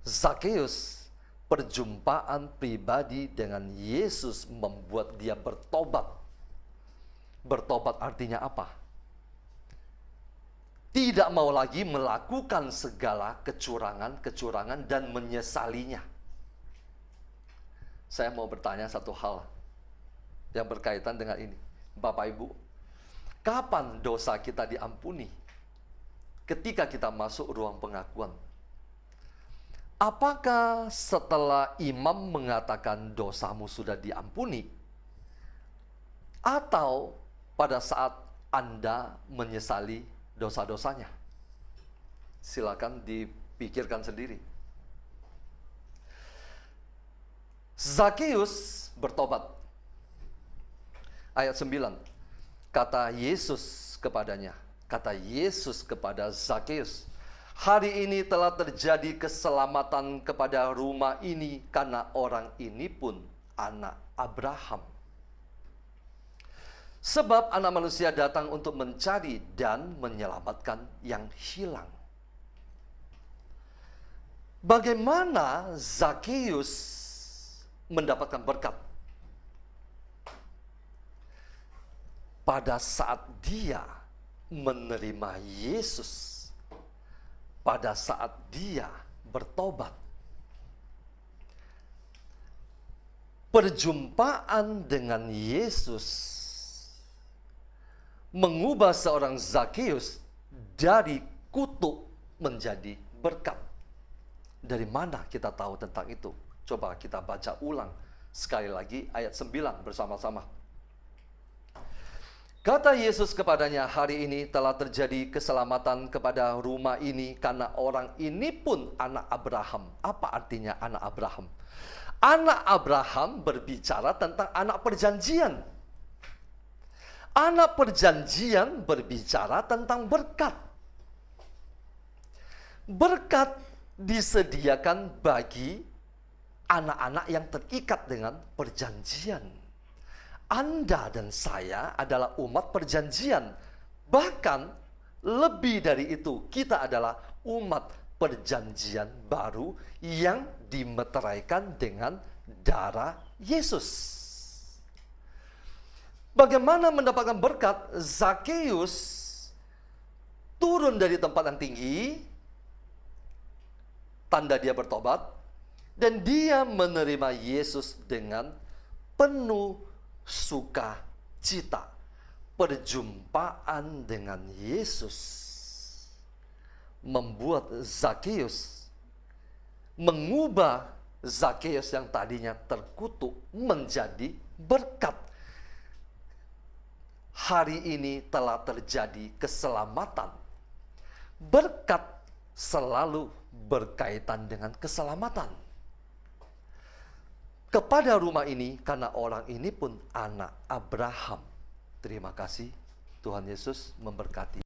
Zakeus, perjumpaan pribadi dengan Yesus membuat dia bertobat. Bertobat artinya apa? Tidak mau lagi melakukan segala kecurangan-kecurangan dan menyesalinya. Saya mau bertanya satu hal yang berkaitan dengan ini. Bapak Ibu, kapan dosa kita diampuni? Ketika kita masuk ruang pengakuan. Apakah setelah imam mengatakan dosamu sudah diampuni? Atau pada saat Anda menyesali dosa-dosanya? Silakan dipikirkan sendiri. Zakeus bertobat. Ayat 9. Kata Yesus kepadanya, kata Yesus kepada Zakeus, hari ini telah terjadi keselamatan kepada rumah ini karena orang ini pun anak Abraham. Sebab anak manusia datang untuk mencari dan menyelamatkan yang hilang. Bagaimana Zakeus mendapatkan berkat? Pada saat dia menerima Yesus, pada saat dia bertobat. Perjumpaan dengan Yesus mengubah seorang Zakeus dari kutuk menjadi berkat. Dari mana kita tahu tentang itu? Coba kita baca ulang sekali lagi ayat 9 bersama-sama. Kata Yesus kepadanya, hari ini telah terjadi keselamatan kepada rumah ini karena orang ini pun anak Abraham. Apa artinya anak Abraham? Anak Abraham berbicara tentang anak perjanjian. Anak perjanjian berbicara tentang berkat. Berkat disediakan bagi anak-anak yang terikat dengan perjanjian. Anda dan saya adalah umat perjanjian. Bahkan lebih dari itu, kita adalah umat perjanjian baru yang dimeteraikan dengan darah Yesus. Bagaimana mendapatkan berkat? Zakeus turun dari tempat yang tinggi, tanda dia bertobat, dan dia menerima Yesus dengan penuh sukacita. Perjumpaan dengan Yesus membuat Zakeus, mengubah Zakeus yang tadinya terkutuk menjadi berkat. Hari ini telah terjadi keselamatan. Berkat selalu berkaitan dengan keselamatan. Kepada rumah ini, karena orang ini pun anak Abraham. Terima kasih, Tuhan Yesus memberkati.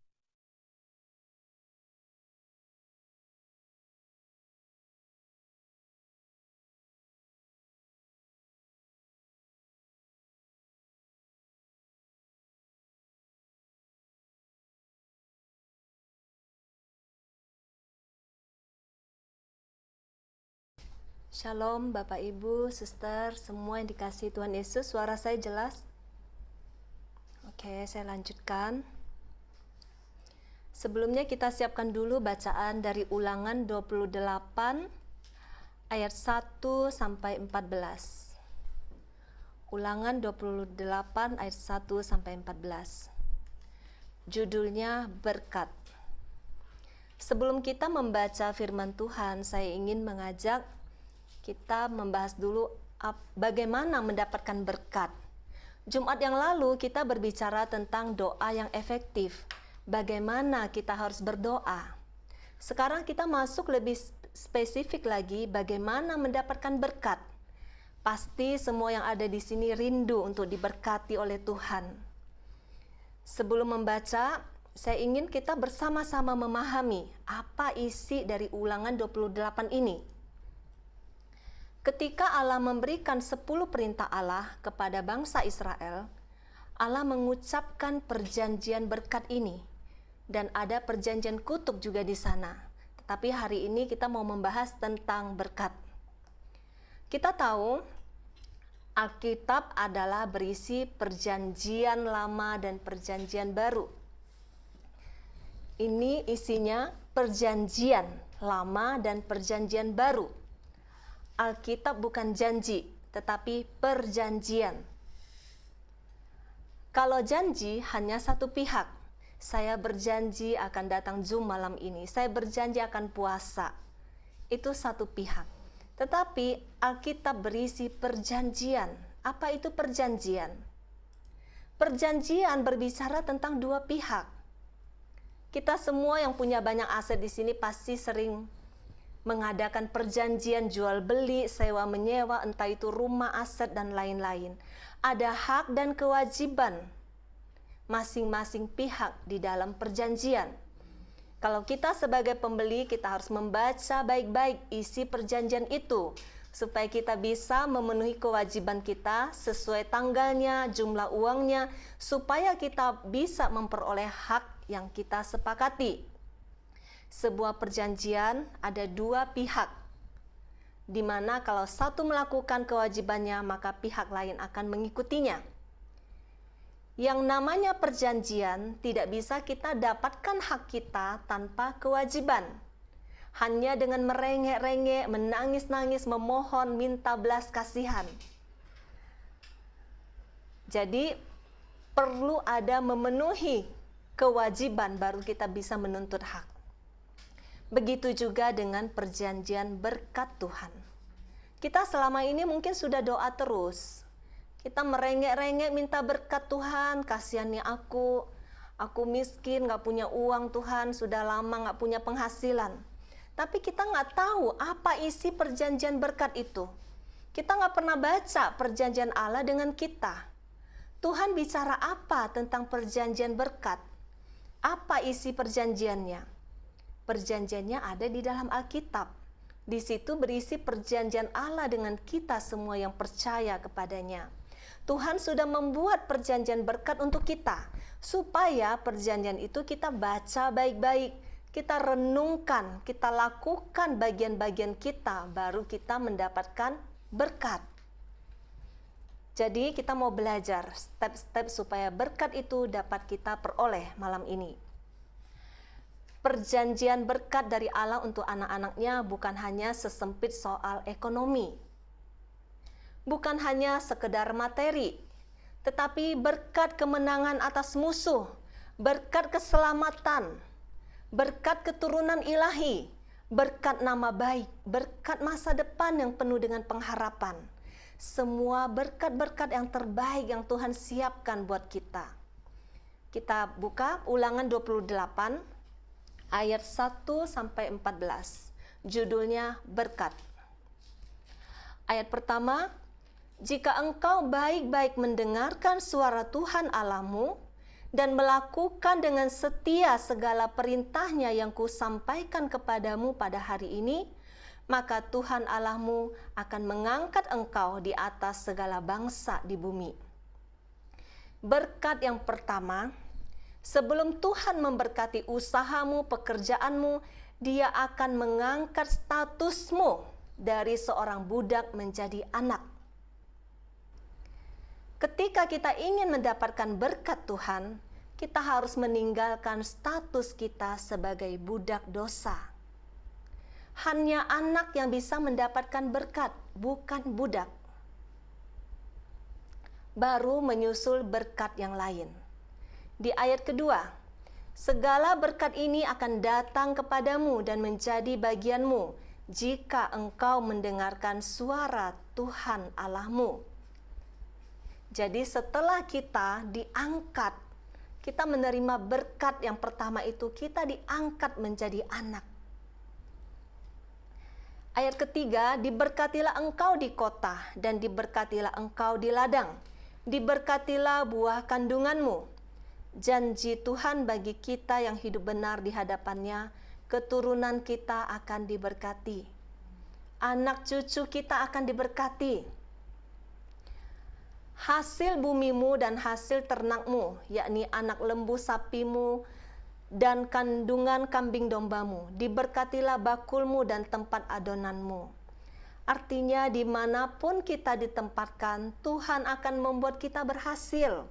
Shalom Bapak Ibu, Suster, semua yang dikasihi Tuhan Yesus. Suara saya jelas? Oke, saya lanjutkan. Sebelumnya kita siapkan dulu bacaan dari Ulangan 28 ayat 1 sampai 14. Ulangan 28 ayat 1 sampai 14. Judulnya berkat. Sebelum kita membaca firman Tuhan, saya ingin mengajak kita membahas dulu bagaimana mendapatkan berkat. Jumat yang lalu kita berbicara tentang doa yang efektif. Bagaimana kita harus berdoa. Sekarang kita masuk lebih spesifik lagi bagaimana mendapatkan berkat. Pasti semua yang ada di sini rindu untuk diberkati oleh Tuhan. Sebelum membaca, saya ingin kita bersama-sama memahami apa isi dari Ulangan 28 ini. Ketika Allah memberikan 10 perintah Allah kepada bangsa Israel, Allah mengucapkan perjanjian berkat ini. Dan ada perjanjian kutuk juga di sana. Tetapi hari ini kita mau membahas tentang berkat. Kita tahu Alkitab adalah berisi perjanjian lama dan perjanjian baru. Ini isinya perjanjian lama dan perjanjian baru. Alkitab bukan janji, tetapi perjanjian. Kalau janji hanya satu pihak. Saya berjanji akan datang Zoom malam ini. Saya berjanji akan puasa. Itu satu pihak. Tetapi Alkitab berisi perjanjian. Apa itu perjanjian? Perjanjian berbicara tentang dua pihak. Kita semua yang punya banyak aset di sini pasti sering mengadakan perjanjian jual beli, sewa menyewa, entah itu rumah, aset dan lain-lain. Ada hak dan kewajiban masing-masing pihak di dalam perjanjian. Kalau kita sebagai pembeli, kita harus membaca baik-baik isi perjanjian itu supaya kita bisa memenuhi kewajiban kita sesuai tanggalnya, jumlah uangnya, supaya kita bisa memperoleh hak yang kita sepakati. Sebuah perjanjian ada dua pihak, di mana kalau satu melakukan kewajibannya, maka pihak lain akan mengikutinya. Yang namanya perjanjian tidak bisa kita dapatkan hak kita tanpa kewajiban. Hanya dengan merengek-rengek, menangis-nangis, memohon, minta belas kasihan. Jadi perlu ada memenuhi kewajiban baru kita bisa menuntut hak. Begitu juga dengan perjanjian berkat Tuhan. Kita selama ini mungkin sudah doa terus. Kita merengek-rengek minta berkat Tuhan, kasihannya aku miskin, gak punya uang Tuhan, sudah lama gak punya penghasilan. Tapi kita gak tahu apa isi perjanjian berkat itu. Kita gak pernah baca perjanjian Allah dengan kita. Tuhan bicara apa tentang perjanjian berkat? Apa isi perjanjiannya? Perjanjiannya ada di dalam Alkitab. Di situ berisi perjanjian Allah dengan kita semua yang percaya kepadanya. Tuhan sudah membuat perjanjian berkat untuk kita, supaya perjanjian itu kita baca baik-baik, kita renungkan, kita lakukan bagian-bagian kita, baru kita mendapatkan berkat. Jadi kita mau belajar step-step supaya berkat itu dapat kita peroleh malam ini. Perjanjian berkat dari Allah untuk anak-anaknya bukan hanya sesempit soal ekonomi, bukan hanya sekedar materi, tetapi berkat kemenangan atas musuh, berkat keselamatan, berkat keturunan ilahi, berkat nama baik, berkat masa depan yang penuh dengan pengharapan. Semua berkat-berkat yang terbaik yang Tuhan siapkan buat kita. Kita buka Ulangan 28 ayat 1 sampai 14. Judulnya berkat. Ayat pertama, jika engkau baik-baik mendengarkan suara Tuhan Allahmu dan melakukan dengan setia segala perintahnya yang kusampaikan kepadamu pada hari ini, maka Tuhan Allahmu akan mengangkat engkau di atas segala bangsa di bumi. Berkat yang pertama, sebelum Tuhan memberkati usahamu, pekerjaanmu, Dia akan mengangkat statusmu dari seorang budak menjadi anak. Ketika kita ingin mendapatkan berkat Tuhan, kita harus meninggalkan status kita sebagai budak dosa. Hanya anak yang bisa mendapatkan berkat, bukan budak. Baru menyusul berkat yang lain. Di ayat kedua, segala berkat ini akan datang kepadamu dan menjadi bagianmu jika engkau mendengarkan suara Tuhan Allahmu. Jadi setelah kita diangkat, kita menerima berkat yang pertama itu, kita diangkat menjadi anak. Ayat ketiga, diberkatilah engkau di kota dan diberkatilah engkau di ladang. Diberkatilah buah kandunganmu. Janji Tuhan bagi kita yang hidup benar di hadapannya, keturunan kita akan diberkati. Anak cucu kita akan diberkati. Hasil bumimu dan hasil ternakmu, yakni anak lembu sapimu dan kandungan kambing dombamu, diberkatilah bakulmu dan tempat adonanmu. Artinya dimanapun kita ditempatkan, Tuhan akan membuat kita berhasil.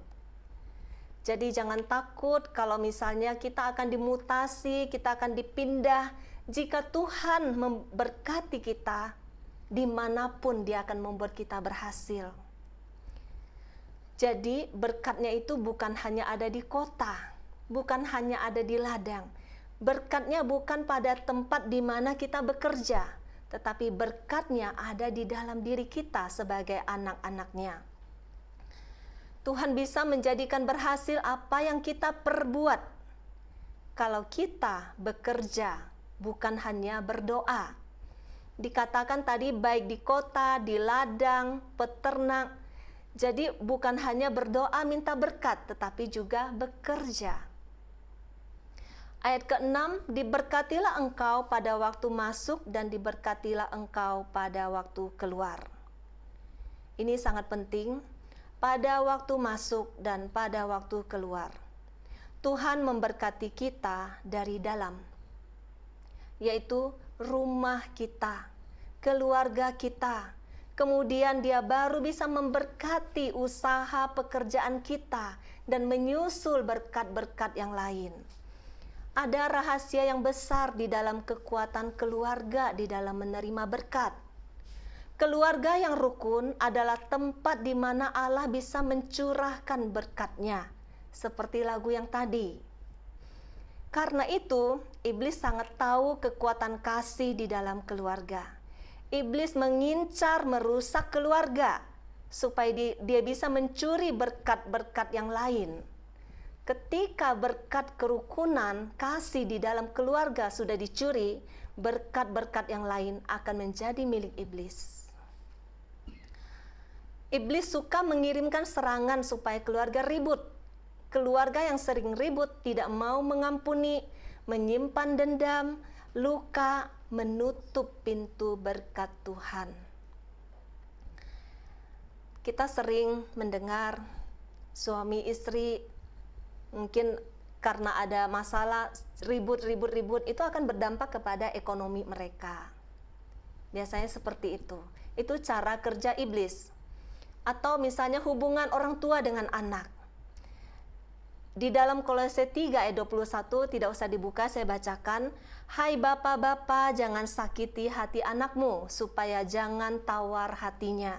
Jadi jangan takut kalau misalnya kita akan dimutasi, kita akan dipindah. Jika Tuhan memberkati kita, dimanapun Dia akan membuat kita berhasil. Jadi berkatnya itu bukan hanya ada di kota, bukan hanya ada di ladang. Berkatnya bukan pada tempat di mana kita bekerja, tetapi berkatnya ada di dalam diri kita sebagai anak-anaknya. Tuhan bisa menjadikan berhasil apa yang kita perbuat kalau kita bekerja, bukan hanya berdoa. Dikatakan tadi baik di kota, di ladang, peternak. Jadi bukan hanya berdoa minta berkat, tetapi juga bekerja. Ayat ke-6, diberkatilah engkau pada waktu masuk dan diberkatilah engkau pada waktu keluar. Ini sangat penting, pada waktu masuk dan pada waktu keluar. Tuhan memberkati kita dari dalam, yaitu rumah kita, keluarga kita. Kemudian Dia baru bisa memberkati usaha pekerjaan kita dan menyusul berkat-berkat yang lain. Ada rahasia yang besar di dalam kekuatan keluarga di dalam menerima berkat. Keluarga yang rukun adalah tempat di mana Allah bisa mencurahkan berkat-Nya, seperti lagu yang tadi. Karena itu, iblis sangat tahu kekuatan kasih di dalam keluarga. Iblis mengincar merusak keluarga supaya dia bisa mencuri berkat-berkat yang lain. Ketika berkat kerukunan, kasih di dalam keluarga sudah dicuri, berkat-berkat yang lain akan menjadi milik iblis. Iblis suka mengirimkan serangan supaya keluarga ribut. Keluarga yang sering ribut tidak mau mengampuni, menyimpan dendam, luka, menutup pintu berkat Tuhan. Kita sering mendengar suami istri mungkin karena ada masalah ribut itu akan berdampak kepada ekonomi mereka. Biasanya seperti itu. Itu cara kerja iblis. Atau misalnya hubungan orang tua dengan anak. Di dalam Kolose 3 ayat 21, tidak usah dibuka, saya bacakan. Hai bapak-bapak, jangan sakiti hati anakmu, supaya jangan tawar hatinya.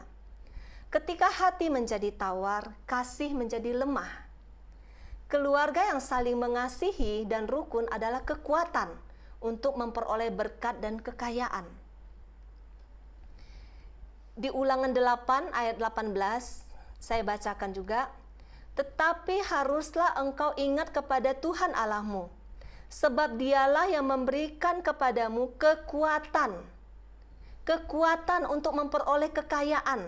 Ketika hati menjadi tawar, kasih menjadi lemah. Keluarga yang saling mengasihi dan rukun adalah kekuatan untuk memperoleh berkat dan kekayaan. Di Ulangan 8 ayat 18, saya bacakan juga. Tetapi haruslah engkau ingat kepada Tuhan Allahmu, sebab Dialah yang memberikan kepadamu kekuatan untuk memperoleh kekayaan,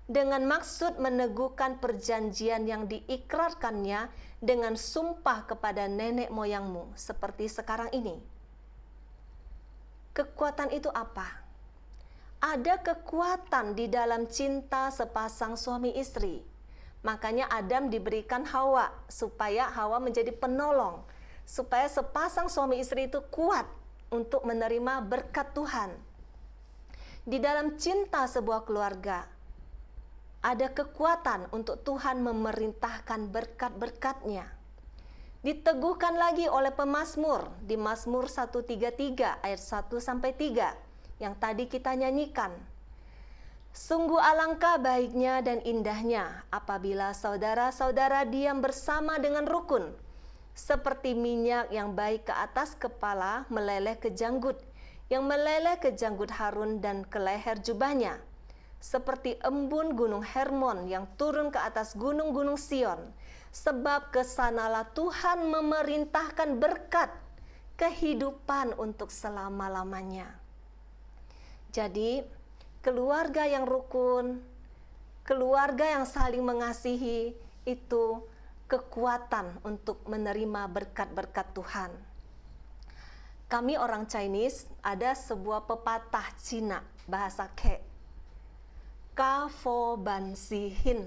dengan maksud meneguhkan perjanjian yang diikrarkannya dengan sumpah kepada nenek moyangmu, seperti sekarang ini. Kekuatan itu apa? Ada kekuatan di dalam cinta sepasang suami istri. Makanya Adam diberikan Hawa, supaya Hawa menjadi penolong, supaya sepasang suami istri itu kuat untuk menerima berkat Tuhan. Di dalam cinta sebuah keluarga, ada kekuatan untuk Tuhan memerintahkan berkat-berkat-Nya. Diteguhkan lagi oleh pemazmur di Mazmur 133 ayat 1-3 yang tadi kita nyanyikan. Sungguh alangkah baiknya dan indahnya apabila saudara-saudara diam bersama dengan rukun, seperti minyak yang baik ke atas kepala meleleh ke janggut, yang meleleh ke janggut Harun dan ke leher jubahnya, seperti embun gunung Hermon yang turun ke atas gunung-gunung Sion, sebab kesanalah Tuhan memerintahkan berkat kehidupan untuk selama-lamanya. Jadi, keluarga yang rukun, keluarga yang saling mengasihi itu kekuatan untuk menerima berkat-berkat Tuhan. Kami orang Chinese ada sebuah pepatah Cina bahasa Ke. Ka fo ban si hin.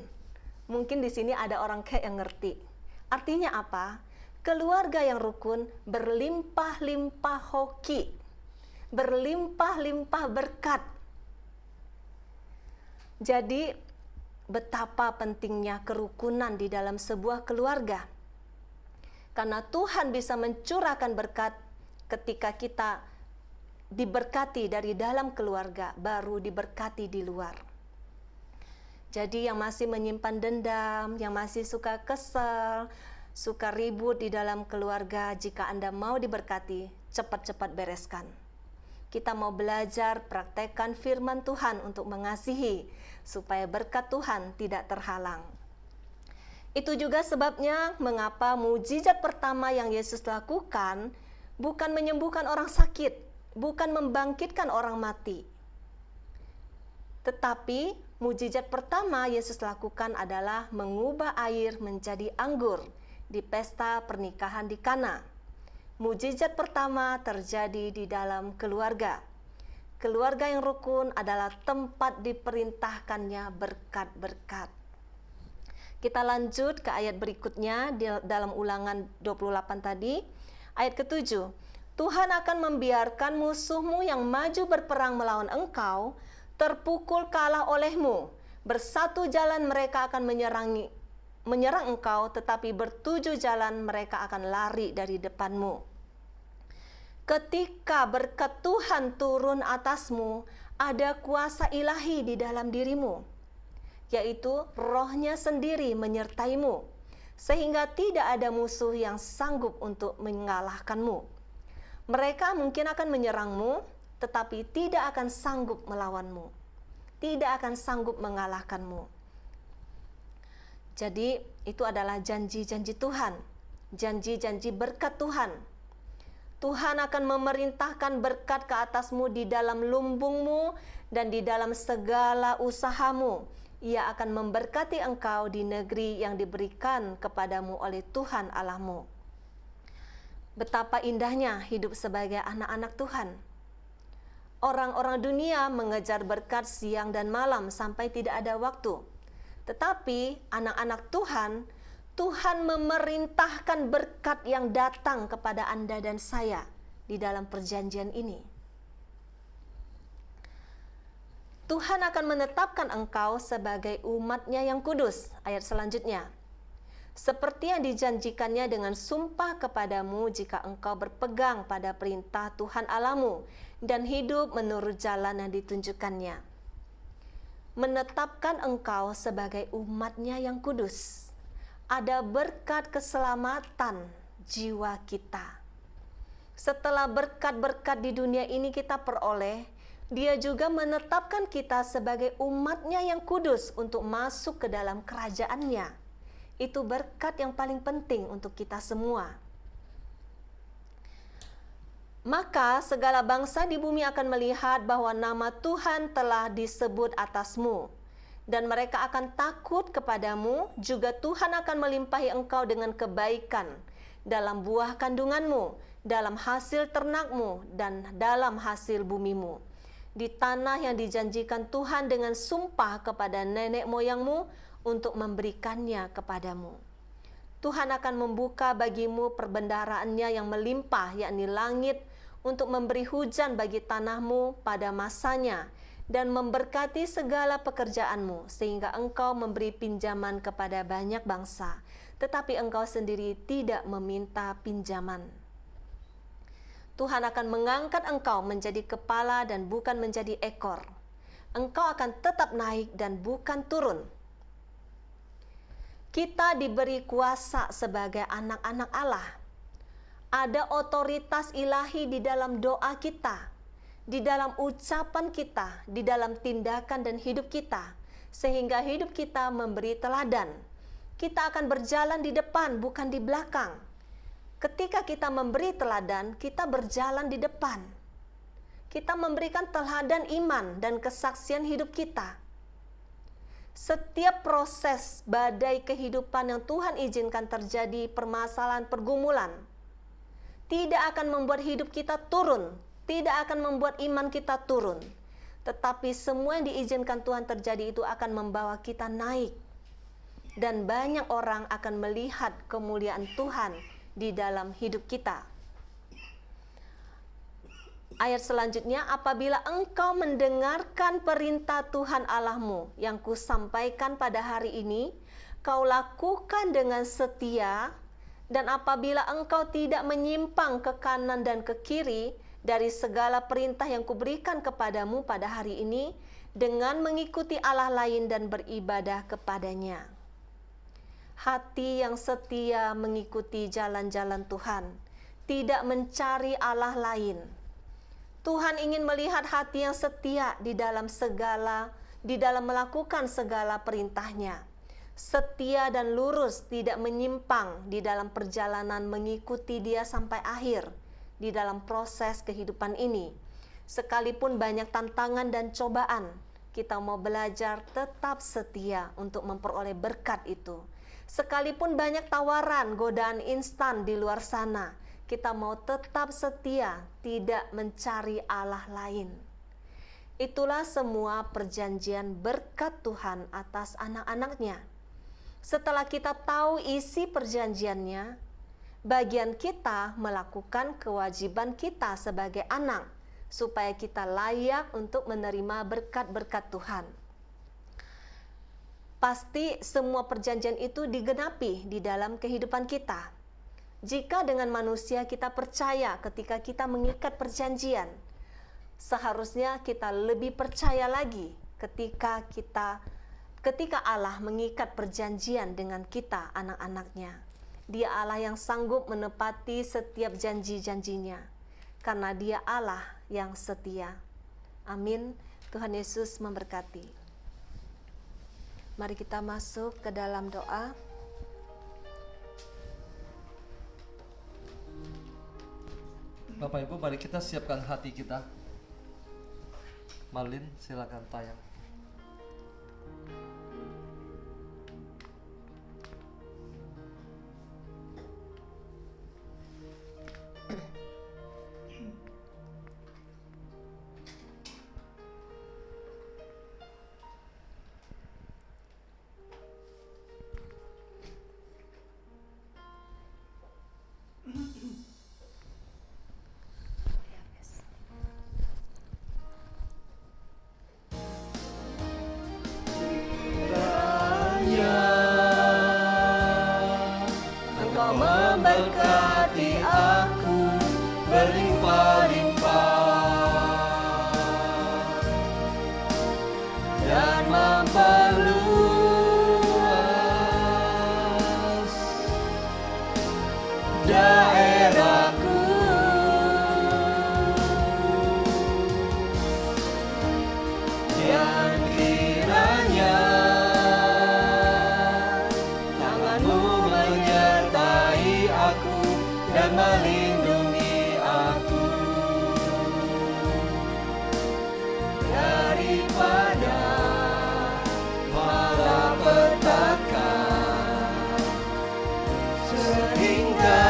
Mungkin di sini ada orang Ke yang ngerti. Artinya apa? Keluarga yang rukun berlimpah-limpah hoki, berlimpah-limpah berkat. Jadi, betapa pentingnya kerukunan di dalam sebuah keluarga. Karena Tuhan bisa mencurahkan berkat ketika kita diberkati dari dalam keluarga, baru diberkati di luar. Jadi yang masih menyimpan dendam, yang masih suka kesel, suka ribut di dalam keluarga, jika Anda mau diberkati, cepat-cepat bereskan. Kita mau belajar praktekkan firman Tuhan untuk mengasihi, supaya berkat Tuhan tidak terhalang. Itu juga sebabnya mengapa mujizat pertama yang Yesus lakukan bukan menyembuhkan orang sakit, bukan membangkitkan orang mati. Tetapi mujizat pertama Yesus lakukan adalah mengubah air menjadi anggur di pesta pernikahan di Kana. Mujizat pertama terjadi di dalam keluarga. Keluarga yang rukun adalah tempat diperintahkannya berkat-berkat. Kita lanjut ke ayat berikutnya dalam Ulangan 28 tadi. Ayat ke-7. Tuhan akan membiarkan musuhmu yang maju berperang melawan engkau terpukul kalah olehmu. Bersatu jalan mereka akan menyerang engkau, tetapi bertujuh jalan mereka akan lari dari depanmu. Ketika berkat Tuhan turun atasmu, ada kuasa ilahi di dalam dirimu, yaitu Roh-Nya sendiri menyertaimu, sehingga tidak ada musuh yang sanggup untuk mengalahkanmu. Mereka mungkin akan menyerangmu, tetapi tidak akan sanggup melawanmu, tidak akan sanggup mengalahkanmu. Jadi itu adalah janji-janji Tuhan, janji-janji berkat Tuhan. Tuhan akan memerintahkan berkat ke atasmu di dalam lumbungmu dan di dalam segala usahamu. Ia akan memberkati engkau di negeri yang diberikan kepadamu oleh Tuhan Allahmu. Betapa indahnya hidup sebagai anak-anak Tuhan. Orang-orang dunia mengejar berkat siang dan malam sampai tidak ada waktu. Tetapi anak-anak Tuhan, Tuhan memerintahkan berkat yang datang kepada Anda dan saya di dalam perjanjian ini. Tuhan akan menetapkan engkau sebagai umat-Nya yang kudus. Ayat selanjutnya. Seperti yang dijanjikannya dengan sumpah kepadamu jika engkau berpegang pada perintah Tuhan Allahmu dan hidup menurut jalan yang ditunjukkannya. Menetapkan engkau sebagai umat-Nya yang kudus. Ada berkat keselamatan jiwa kita. Setelah berkat-berkat di dunia ini kita peroleh, Dia juga menetapkan kita sebagai umat-Nya yang kudus untuk masuk ke dalam kerajaan-Nya. Itu berkat yang paling penting untuk kita semua. Maka segala bangsa di bumi akan melihat bahwa nama Tuhan telah disebut atasmu, dan mereka akan takut kepadamu. Juga Tuhan akan melimpahi engkau dengan kebaikan dalam buah kandunganmu, dalam hasil ternakmu, dan dalam hasil bumimu, di tanah yang dijanjikan Tuhan dengan sumpah kepada nenek moyangmu untuk memberikannya kepadamu. Tuhan akan membuka bagimu perbendaharaan-Nya yang melimpah, yakni langit, untuk memberi hujan bagi tanahmu pada masanya, dan memberkati segala pekerjaanmu, sehingga engkau memberi pinjaman kepada banyak bangsa, tetapi engkau sendiri tidak meminta pinjaman. Tuhan akan mengangkat engkau menjadi kepala dan bukan menjadi ekor. Engkau akan tetap naik dan bukan turun. Kita diberi kuasa sebagai anak-anak Allah. Ada otoritas ilahi di dalam doa kita, di dalam ucapan kita, di dalam tindakan dan hidup kita, sehingga hidup kita memberi teladan. Kita akan berjalan di depan, bukan di belakang. Ketika kita memberi teladan, kita berjalan di depan. kita memberikan teladan iman dan kesaksian hidup kita. Setiap proses badai kehidupan yang Tuhan izinkan terjadi, permasalahan, pergumulan, tidak akan membuat hidup kita turun, tidak akan membuat iman kita turun. Tetapi semua yang diizinkan Tuhan terjadi itu akan membawa kita naik. Dan banyak orang akan melihat kemuliaan Tuhan di dalam hidup kita. Ayat selanjutnya, apabila engkau mendengarkan perintah Tuhan Allahmu yang kusampaikan pada hari ini, kau lakukan dengan setia, dan apabila engkau tidak menyimpang ke kanan dan ke kiri dari segala perintah yang kuberikan kepadamu pada hari ini, dengan mengikuti Allah lain dan beribadah kepadanya. Hati yang setia mengikuti jalan-jalan Tuhan, tidak mencari Allah lain. Tuhan ingin melihat hati yang setia di dalam melakukan segala perintahnya. Setia dan lurus, tidak menyimpang di dalam perjalanan mengikuti Dia sampai akhir di dalam proses kehidupan ini. Sekalipun banyak tantangan dan cobaan, kita mau belajar tetap setia untuk memperoleh berkat itu. Sekalipun banyak tawaran, godaan instan di luar sana, kita mau tetap setia, tidak mencari Allah lain. Itulah semua perjanjian berkat Tuhan atas anak-anaknya. Setelah kita tahu isi perjanjiannya, bagian kita melakukan kewajiban kita sebagai anak, supaya kita layak untuk menerima berkat-berkat Tuhan. Pasti semua perjanjian itu digenapi di dalam kehidupan kita. Jika dengan manusia kita percaya ketika kita mengikat perjanjian, seharusnya kita lebih percaya lagi ketika Allah mengikat perjanjian dengan kita, anak-anaknya. Dia Allah yang sanggup menepati setiap janji-janjinya, karena Dia Allah yang setia. Amin. Tuhan Yesus memberkati. Mari kita masuk ke dalam doa. Bapak Ibu, mari kita siapkan hati kita. Malin, silakan tayang. Engkau memberkati aku berlimpah-limpah dan memperluas daerahku, dan kiranya tanganmu menyertai aku dan melindungi aku daripada malapetaka, sehingga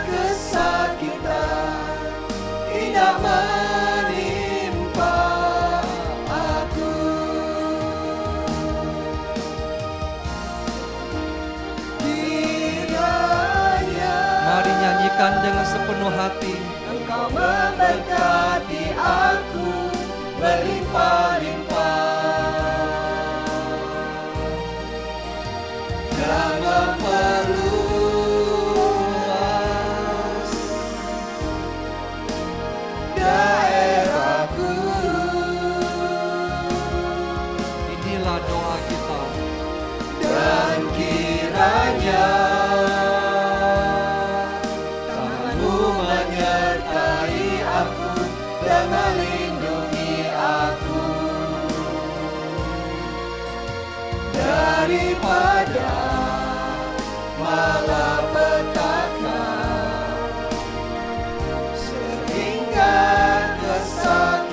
kesakitan tidak menimpa aku. Kiranya Mari nyanyikan dengan sepenuh hati. Engkau memberkati aku berlimpah-limpah dan memperluas daerahku. Inilah doa kita. Dan kiranya tanganmu menyertai aku dan melindungi aku daripada malapetaka, sehingga kesakitan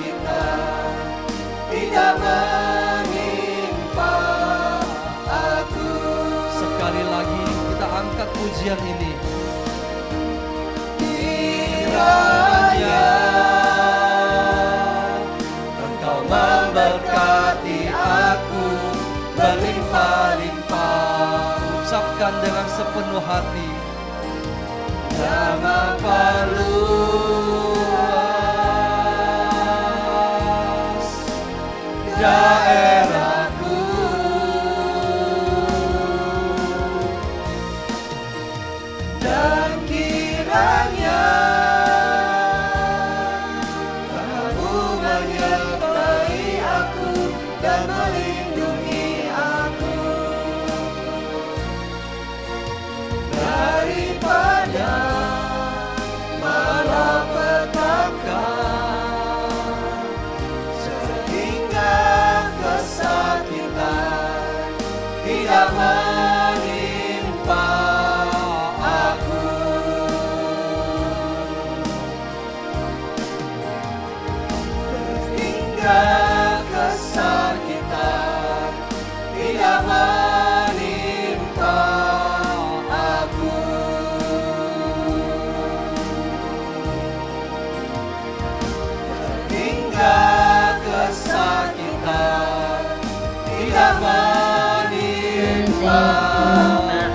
pujian ini. Kiranya Engkau memberkati aku berlimpah-limpah. Ucapkan dengan sepenuh hati. Mengapa luas daerahku, dan kiranya Kamu menyertai aku dan melindungi aku daripada malapetaka, sehingga kesakitan tidak menimpa aku. Sehingga kesakitan tidak menimpa aku. Hingga kesakitan tidak menimpa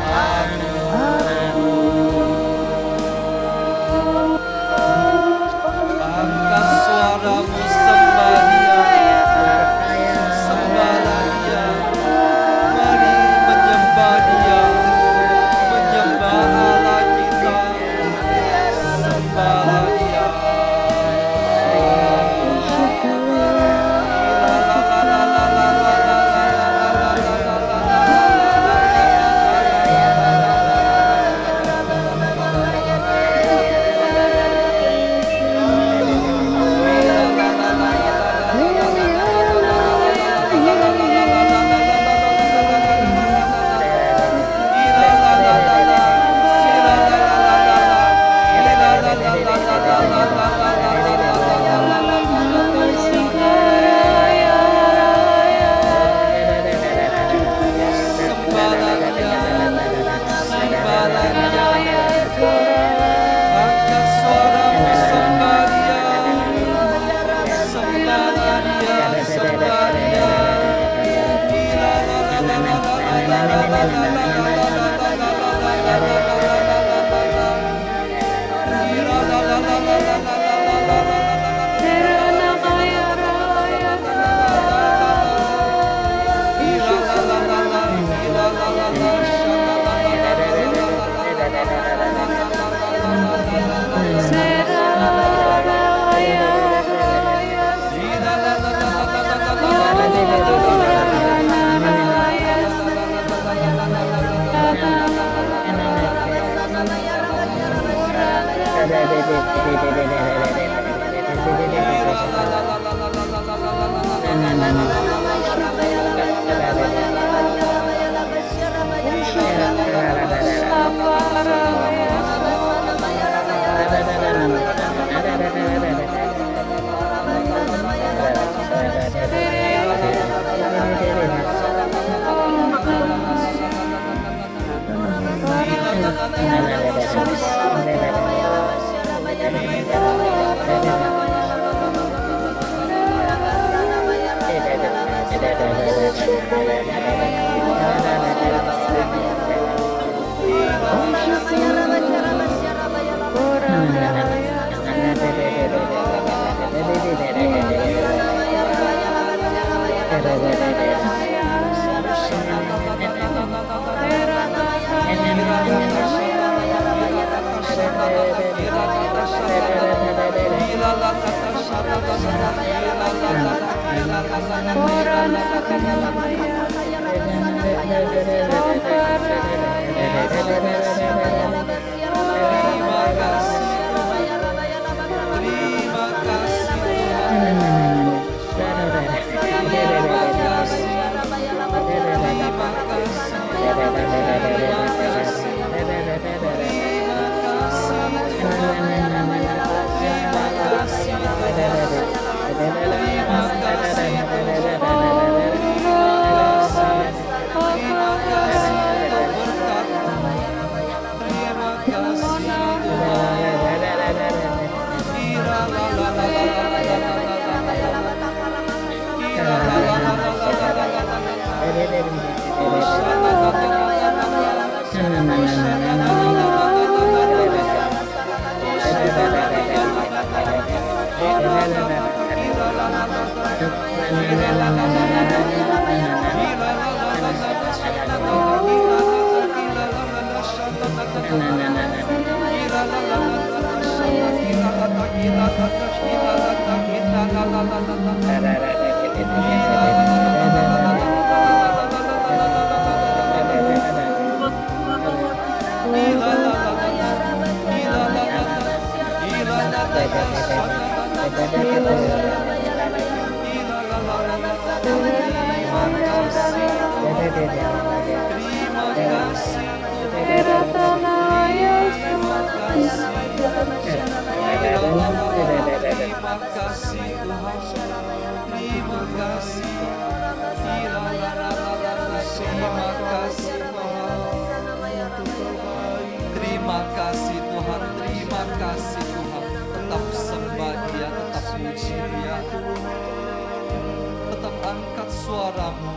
aku. Angkat suaramu, sembah Dia, sembahlah Dia. Mari menyembah Dia, menyembah Allah kita. Sembahlah Dia. Angkat suaramu, sembah Dia. Sembahlah Dia, sembah Dia. Terima kasih Tuhan, terima kasih Tuhan. Tetap sembah Dia, tetap puji Dia, tetap angkat suaramu.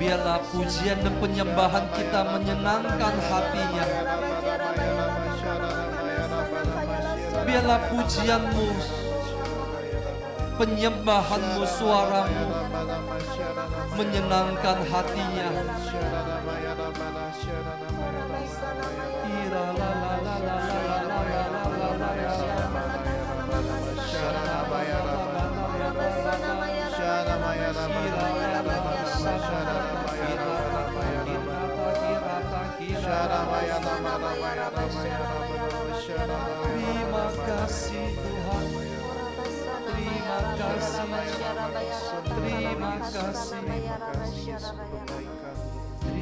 Biarlah pujian dan penyembahan kita menyenangkan hatinya. Biarlah pujianmu, penyembahanmu, suaramu menyenangkan hatinya. Terima kasih Tuhan, terima kasih, terima kasih,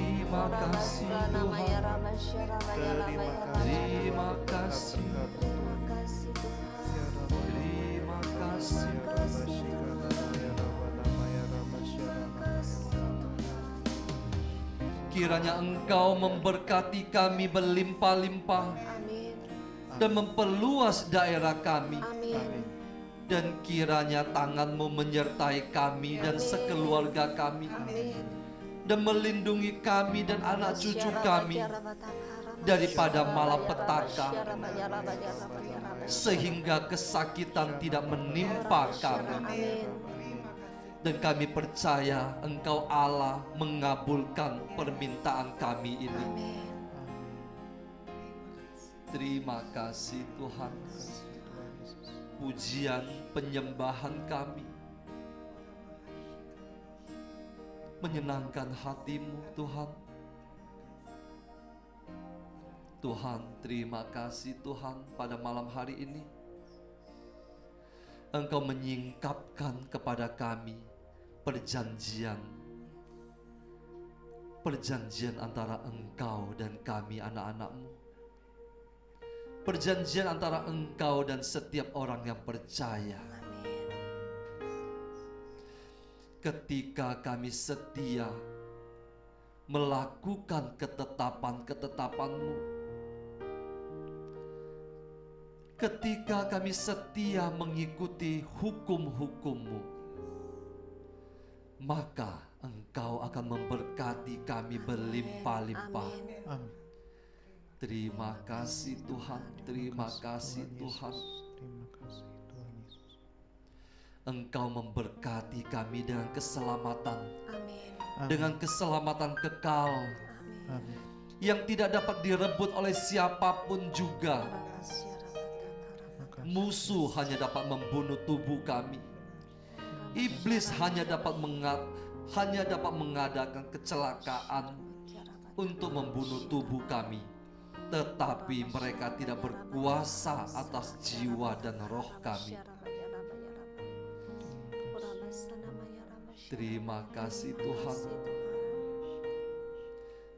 terima kasih Tuhan, terima kasih, terima kasih. Kiranya Engkau memberkati kami berlimpah-limpah dan memperluas daerah kami. Dan kiranya tangan-Mu menyertai kami dan sekeluarga kami. Dan melindungi kami dan anak cucu kami daripada malapetaka, sehingga kesakitan tidak menimpa kami. Dan kami percaya Engkau Allah mengabulkan permintaan kami ini. Terima kasih Tuhan. Pujian penyembahan kami menyenangkan hati-Mu Tuhan. Tuhan, terima kasih Tuhan pada malam hari ini. Engkau menyingkapkan kepada kami perjanjian antara Engkau dan kami anak-anak-Mu. Perjanjian antara Engkau dan setiap orang yang percaya. Ketika kami setia melakukan ketetapan-ketetapan-Mu, ketika kami setia mengikuti hukum-hukum-Mu, maka Engkau akan memberkati kami berlimpah-limpah. Terima kasih Tuhan, terima kasih Tuhan. Engkau memberkati kami dengan keselamatan, dengan keselamatan kekal yang tidak dapat direbut oleh siapapun juga. Musuh hanya dapat membunuh tubuh kami. Iblis hanya dapat mengadakan kecelakaan untuk membunuh tubuh kami, tetapi mereka tidak berkuasa atas jiwa dan roh kami. Terima kasih Tuhan.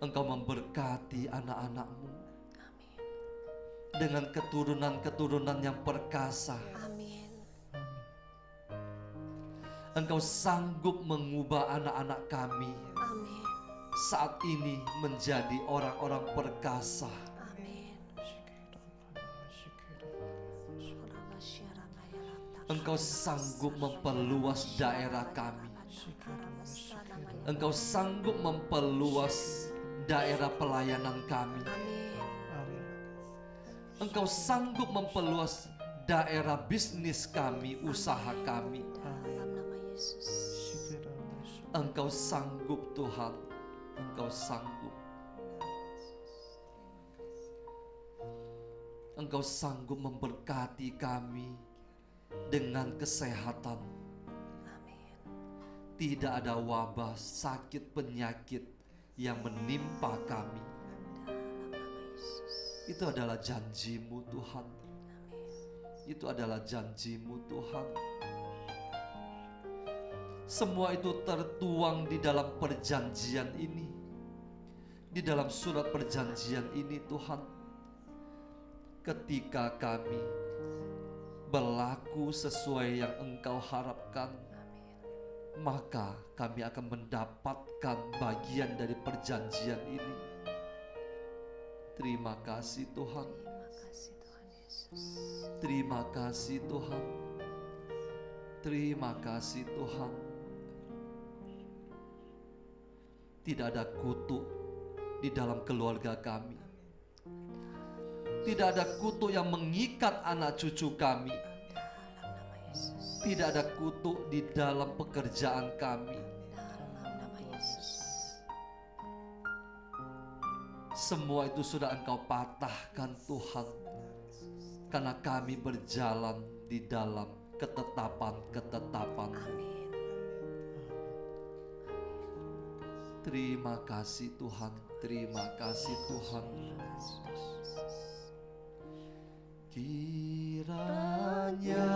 Engkau memberkati anak-anak-Mu dengan keturunan-keturunan yang perkasa. Engkau sanggup mengubah anak-anak kami Amin. saat ini menjadi orang-orang perkasa. Amin. Engkau sanggup memperluas daerah kami. Engkau sanggup memperluas daerah pelayanan kami. Amin. Engkau sanggup memperluas daerah bisnis kami, usaha kami. Dalam nama Yesus. Engkau sanggup Tuhan, Engkau sanggup. Engkau sanggup memberkati kami dengan kesehatan. Amin. Tidak ada wabah, sakit, penyakit yang menimpa kami. Dalam nama Yesus. Itu adalah janji-Mu Tuhan. Amin. Itu adalah janji-Mu Tuhan. Semua itu tertuang di dalam perjanjian ini. Di dalam surat perjanjian ini Tuhan. Ketika kami berlaku sesuai yang Engkau harapkan, maka kami akan mendapatkan bagian dari perjanjian ini. Terima kasih Tuhan. Terima kasih Tuhan Yesus. Terima kasih Tuhan. Terima kasih Tuhan. Tidak ada kutuk di dalam keluarga kami. Tidak ada kutuk yang mengikat anak cucu kami. Dalam nama Yesus. Tidak ada kutuk di dalam pekerjaan kami. Dalam nama Yesus. Semua itu sudah Engkau patahkan Tuhan. Karena kami berjalan di dalam ketetapan-ketetapan. Amin. Terima kasih Tuhan. Terima kasih Tuhan. Kiranya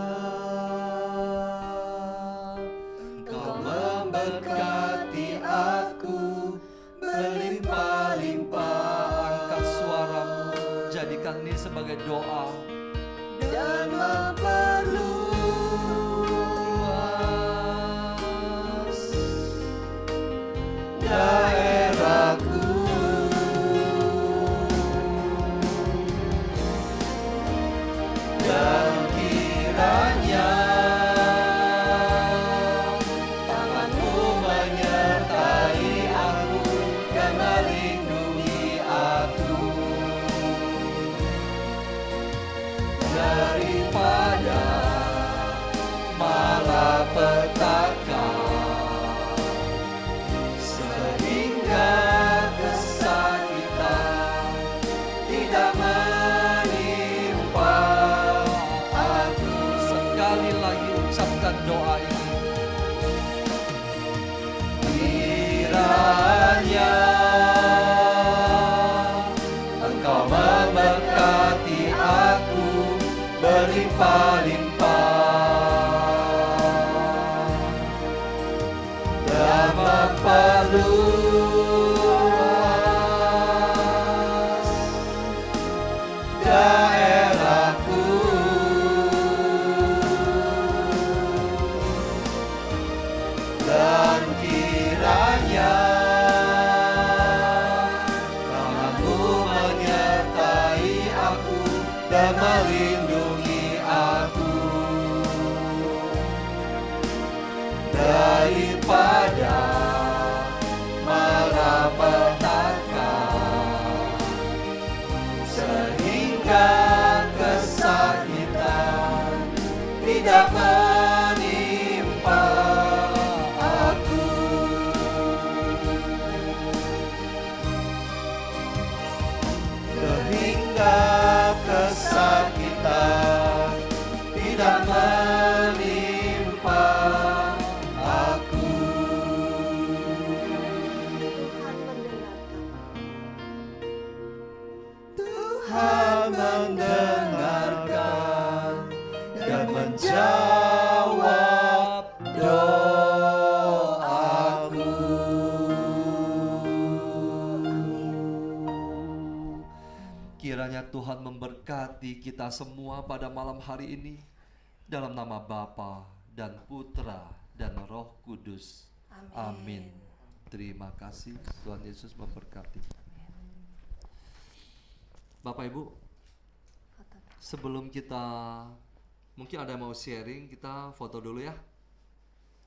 Engkau memberkati aku berlimpah-limpah. Angkat suaramu, jadikan ini sebagai doa. dan memperluas daerahku, dan kiranya tangan-Mu menyertai aku dan melindungi aku daripada malapetaka, sehingga kesakitan tidak menimpa aku. Sekali lagi ucapkan doa ini. Kiranya Engkau memberkati aku berlimpah-limpah dan memperluas daerahku, dan kiranya tangan-Mu menyertai aku dan melindungi aku daripada malapetaka, sehingga kesakitan tidak menimpa aku. Sehingga kesakitan tidak menimpa aku. Tuhan mendengarkan. Tuhan mendengarkan dan menjawab doaku. Kiranya Tuhan memberkati kita semua pada malam hari ini. Dalam nama Bapa dan Putra dan Roh Kudus. Amin. Terima kasih, Tuhan Yesus memberkati. Bapak Ibu, sebelum kita mungkin ada yang mau sharing, kita foto dulu ya.